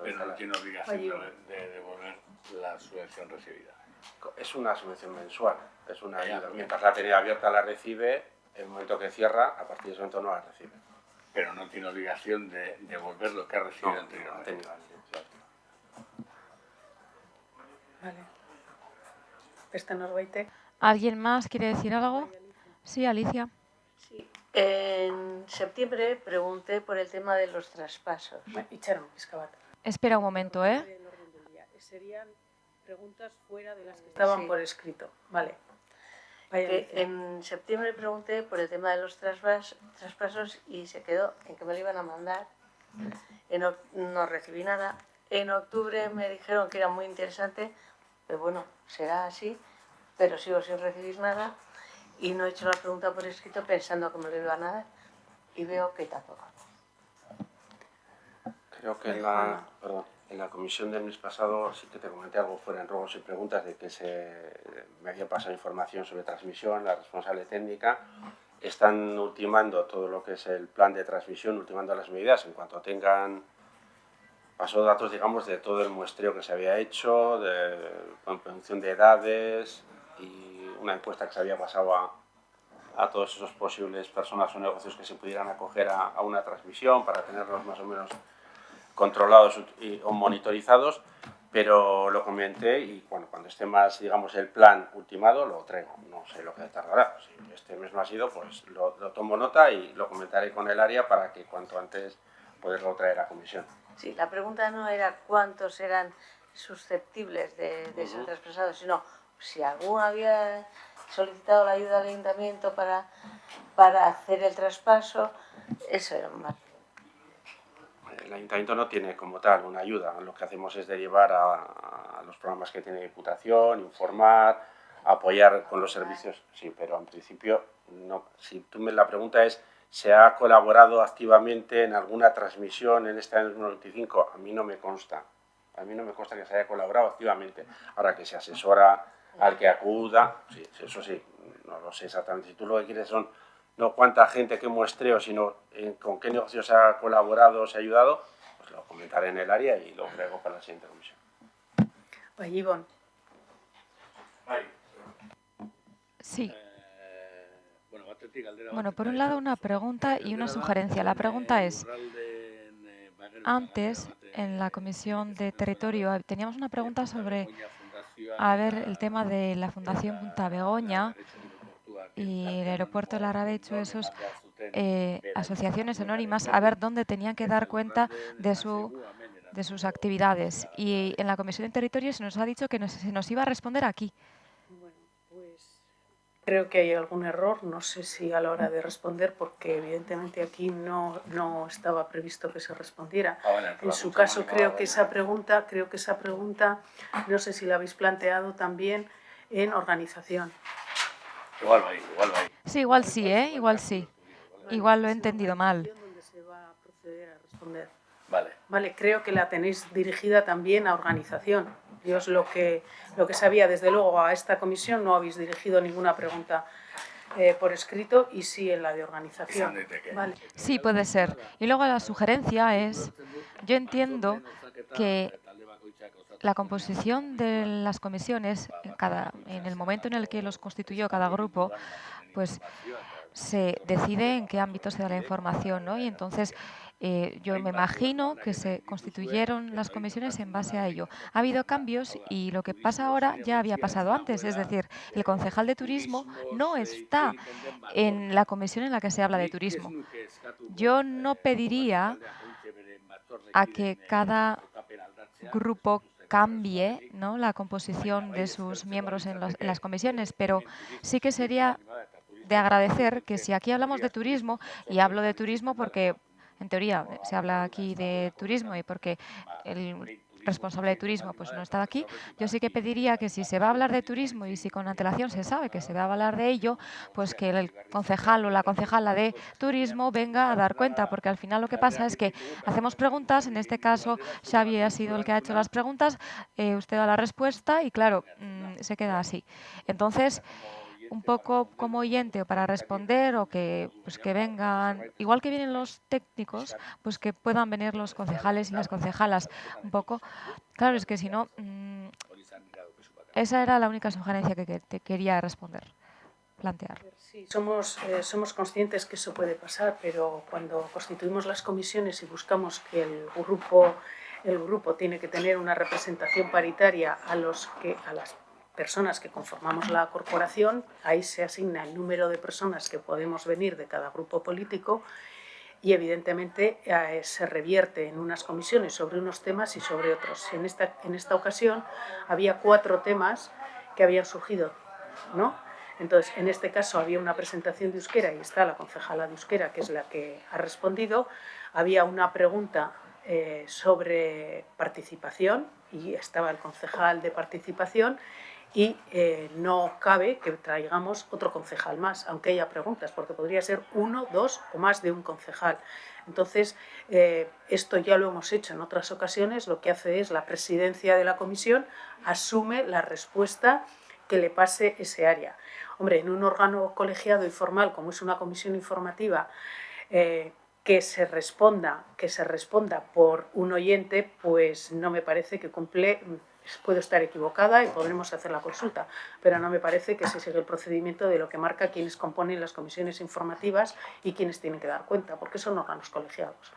Pero no tiene obligación de devolver la subvención recibida. Es una subvención mensual, es una ayuda. Mientras la tenía abierta la recibe, en el momento que cierra, a partir de ese momento no la recibe. Pero no tiene obligación de devolver lo que ha recibido anteriormente. No, Vale. Beste norbaitek. ¿Alguien más quiere decir algo? Sí, Alicia. Sí. En septiembre pregunté por el tema de los traspasos. Itxaron, pizka bat. Espera un momento, ¿eh? Serían preguntas fuera de las que estaban por escrito. Vale. En septiembre pregunté por el tema de los traspasos y se quedó en que me lo iban a mandar. No recibí nada. En octubre me dijeron que era muy interesante, pero bueno, será así, pero sigo sin recibir nada y no he hecho la pregunta por escrito pensando que me lo iban a dar y veo que tampoco. Creo que en la comisión del mes pasado sí que te comenté algo fuera en ruegos y preguntas de que me había pasado información sobre transmisión, la responsable técnica. Están ultimando todo lo que es el plan de transmisión, ultimando las medidas en cuanto tengan pasó datos, digamos, de todo el muestreo que se había hecho, de comprensión de edades y una encuesta que se había pasado a todos esos posibles personas o negocios que se pudieran acoger a una transmisión para tenerlos más o menos controlados o monitorizados, pero lo comenté y bueno, cuando esté más, digamos, el plan ultimado lo traigo. No sé lo que tardará. Si este mes no ha sido, pues lo tomo nota y lo comentaré con el área para que cuanto antes poderlo traer a comisión. Sí, la pregunta no era cuántos eran susceptibles de ser traspasados, sino si alguno había solicitado la ayuda al ayuntamiento para hacer el traspaso, eso era más. El ayuntamiento no tiene como tal una ayuda, lo que hacemos es derivar a los programas que tiene Diputación, informar, apoyar con los servicios, sí, pero en principio no. Si tú la pregunta es ¿se ha colaborado activamente en alguna transmisión en este año 2025? A mí no me consta. A mí no me consta que se haya colaborado activamente. Ahora que se asesora al que acuda, sí, eso sí, no lo sé exactamente. Si tú lo que quieres son no cuánta gente, qué muestreo, sino con qué negocios se ha colaborado, se ha ayudado, pues lo comentaré en el área y lo traigo para la siguiente comisión. Ivonne. Sí. Bueno, por un lado una pregunta y una sugerencia. La pregunta es, antes en la Comisión de Territorio teníamos una pregunta sobre, el tema de la Fundación Punta Begoña y el aeropuerto del Arabecho, esos asociaciones anónimas, a ver dónde tenían que dar cuenta de sus actividades. Y en la Comisión de Territorio se nos ha dicho que se nos iba a responder aquí. Creo que hay algún error, no sé si a la hora de responder, porque evidentemente aquí no estaba previsto que se respondiera. En su caso creo que esa pregunta, no sé si la habéis planteado también en organización. Igual va ahí. Sí, igual sí, igual sí. Igual lo he entendido mal. ¿Dónde se va a proceder a responder? Vale, creo que la tenéis dirigida también a organización. Yo es lo que sabía. Desde luego a esta comisión no habéis dirigido ninguna pregunta por escrito y sí en la de organización. Vale. Sí, puede ser. Y luego la sugerencia es, yo entiendo que la composición de las comisiones, en el momento en el que los constituyó cada grupo, pues se decide en qué ámbito se da la información, ¿no? Y entonces yo me imagino que se constituyeron las comisiones en base a ello. Ha habido cambios y lo que pasa ahora ya había pasado antes, es decir, el concejal de turismo no está en la comisión en la que se habla de turismo. Yo no pediría a que cada grupo cambie, ¿no?, la composición de sus miembros en las comisiones, pero sí que sería de agradecer que si aquí hablamos de turismo, y hablo de turismo porque en teoría se habla aquí de turismo y porque responsable de turismo pues no estaba aquí, yo sí que pediría que si se va a hablar de turismo y si con antelación se sabe que se va a hablar de ello, pues que el concejal o la concejala de turismo venga a dar cuenta, porque al final lo que pasa es que hacemos preguntas, en este caso Xavi ha sido el que ha hecho las preguntas, usted da la respuesta y claro, se queda así. Entonces, un poco como oyente o para responder o que pues que vengan, igual que vienen los técnicos, pues que puedan venir los concejales y las concejalas. Un poco, claro, es que si no, esa era la única sugerencia que te quería plantear. Sí, somos conscientes que eso puede pasar, pero cuando constituimos las comisiones y buscamos que el grupo tiene que tener una representación paritaria a las personas que conformamos la corporación, ahí se asigna el número de personas que podemos venir de cada grupo político y evidentemente se revierte en unas comisiones sobre unos temas y sobre otros. En esta ocasión había 4 temas que habían surgido, ¿no? Entonces, en este caso había una presentación de euskera y está la concejala de euskera, que es la que ha respondido. Había una pregunta sobre participación y estaba el concejal de participación y no cabe que traigamos otro concejal más, aunque haya preguntas, porque podría ser 1, 2 o más de un concejal. Entonces, esto ya lo hemos hecho en otras ocasiones, lo que hace es la presidencia de la comisión asume la respuesta que le pase ese área. Hombre, en un órgano colegiado y formal, como es una comisión informativa, que se responda por un oyente, pues no me parece que cumple. Puedo estar equivocada y podremos hacer la consulta, pero no me parece que ese sea el procedimiento de lo que marca quienes componen las comisiones informativas y quienes tienen que dar cuenta, porque son órganos colegiados.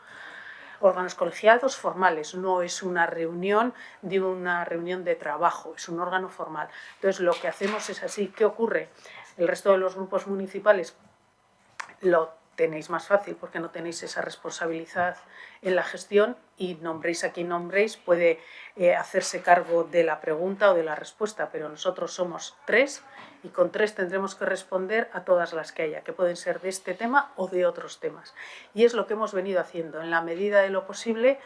Órganos colegiados formales, no es una reunión de trabajo, es un órgano formal. Entonces, lo que hacemos es así. ¿Qué ocurre? El resto de los grupos municipales lo tenéis más fácil porque no tenéis esa responsabilidad en la gestión y nombréis a quien nombréis, puede hacerse cargo de la pregunta o de la respuesta, pero nosotros somos 3 y con 3 tendremos que responder a todas las que haya, que pueden ser de este tema o de otros temas. Y es lo que hemos venido haciendo. En la medida de lo posible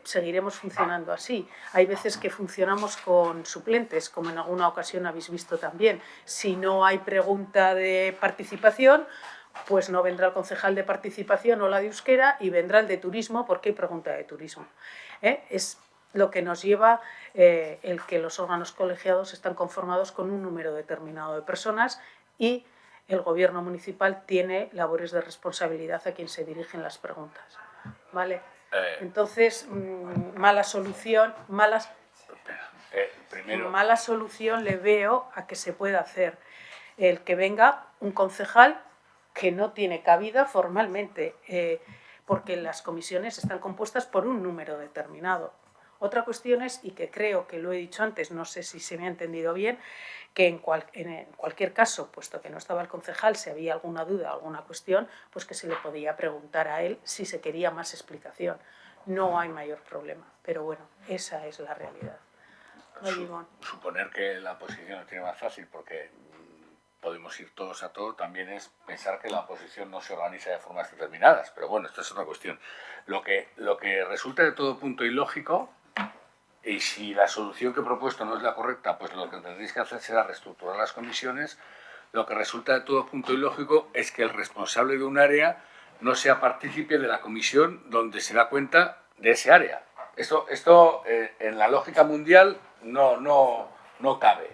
seguiremos funcionando así. Hay veces que funcionamos con suplentes, como en alguna ocasión habéis visto también. Si no hay pregunta de participación, pues no vendrá el concejal de participación o la de euskera y vendrá el de turismo porque hay pregunta de turismo. Es lo que nos lleva el que los órganos colegiados están conformados con un número determinado de personas y el gobierno municipal tiene labores de responsabilidad a quien se dirigen las preguntas. ¿Vale? Entonces, mala solución le veo a que se pueda hacer el que venga un concejal que no tiene cabida formalmente, porque las comisiones están compuestas por un número determinado. Otra cuestión es, y que creo que lo he dicho antes, no sé si se me ha entendido bien, que en cualquier caso, puesto que no estaba el concejal, si había alguna duda, alguna cuestión, pues que se le podía preguntar a él si se quería más explicación. No hay mayor problema, pero bueno, esa es la realidad. Suponer que la oposición lo tiene más fácil porque podemos ir todos a todo, también es pensar que la oposición no se organiza de formas determinadas, pero bueno, esto es otra cuestión. Lo que resulta de todo punto ilógico, y si la solución que he propuesto no es la correcta, pues lo que tendréis que hacer será reestructurar las comisiones. Lo que resulta de todo punto ilógico es que el responsable de un área no sea partícipe de la comisión donde se da cuenta de ese área. Esto en la lógica mundial no cabe.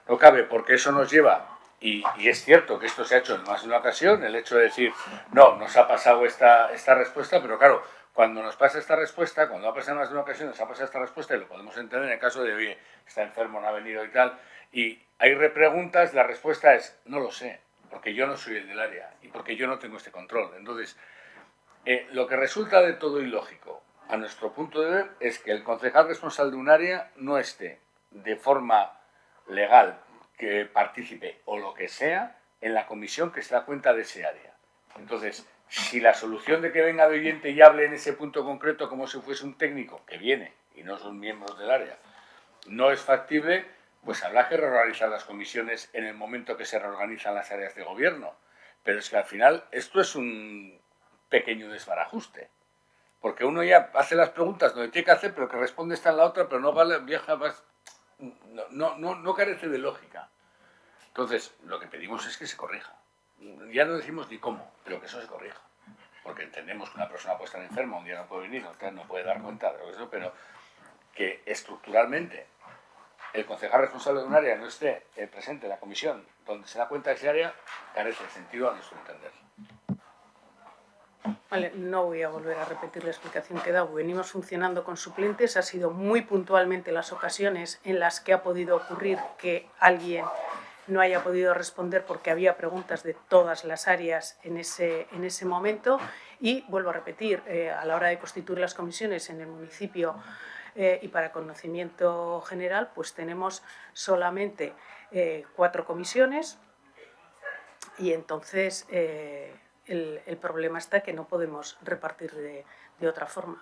No cabe porque eso nos lleva, y es cierto que esto se ha hecho en más de una ocasión, el hecho de decir, no, nos ha pasado esta respuesta, pero claro, cuando nos pasa esta respuesta, cuando ha pasado en más de una ocasión, nos ha pasado esta respuesta, y lo podemos entender en el caso de, oye, está enfermo, no ha venido y tal, y hay repreguntas, la respuesta es, no lo sé, porque yo no soy el del área y porque yo no tengo este control. Entonces, lo que resulta de todo ilógico, a nuestro punto de ver, es que el concejal responsable de un área no esté de forma legal que participe o lo que sea en la comisión que se da cuenta de ese área. Entonces, si la solución de que venga de oyente y hable en ese punto concreto como si fuese un técnico que viene y no son miembros del área, no es factible, pues habrá que reorganizar las comisiones en el momento que se reorganizan las áreas de gobierno. Pero es que al final esto es un pequeño desbarajuste. Porque uno ya hace las preguntas donde tiene que hacer, pero que responde está en la otra, pero no vale, viaja más... No carece de lógica. Entonces, lo que pedimos es que se corrija. Ya no decimos ni cómo, pero que eso se corrija. Porque entendemos que una persona puede estar enferma, un día no puede venir, otra no puede dar cuenta de eso, pero que estructuralmente el concejal responsable de un área no esté presente en la comisión donde se da cuenta de ese área, carece de sentido a nuestro entender. Vale, no voy a volver a repetir la explicación que he dado. Venimos funcionando con suplentes. Ha sido muy puntualmente las ocasiones en las que ha podido ocurrir que alguien no haya podido responder porque había preguntas de todas las áreas en ese momento. Y vuelvo a repetir, a la hora de constituir las comisiones en el municipio y para conocimiento general, pues tenemos solamente 4 comisiones y entonces... El problema está que no podemos repartir de otra forma.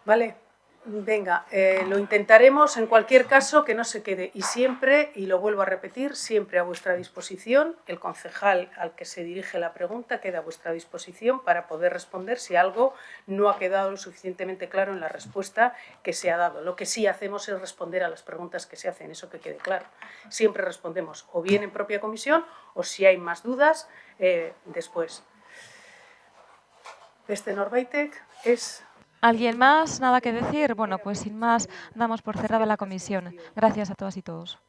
Vale, venga, lo intentaremos en cualquier caso que no se quede. Y siempre, y lo vuelvo a repetir, siempre a vuestra disposición, el concejal al que se dirige la pregunta queda a vuestra disposición para poder responder si algo no ha quedado lo suficientemente claro en la respuesta que se ha dado. Lo que sí hacemos es responder a las preguntas que se hacen, eso que quede claro. Siempre respondemos o bien en propia comisión o si hay más dudas, después. Norbaitek es... ¿Alguien más? ¿Nada que decir? Bueno, pues sin más, damos por cerrada la comisión. Gracias a todas y todos.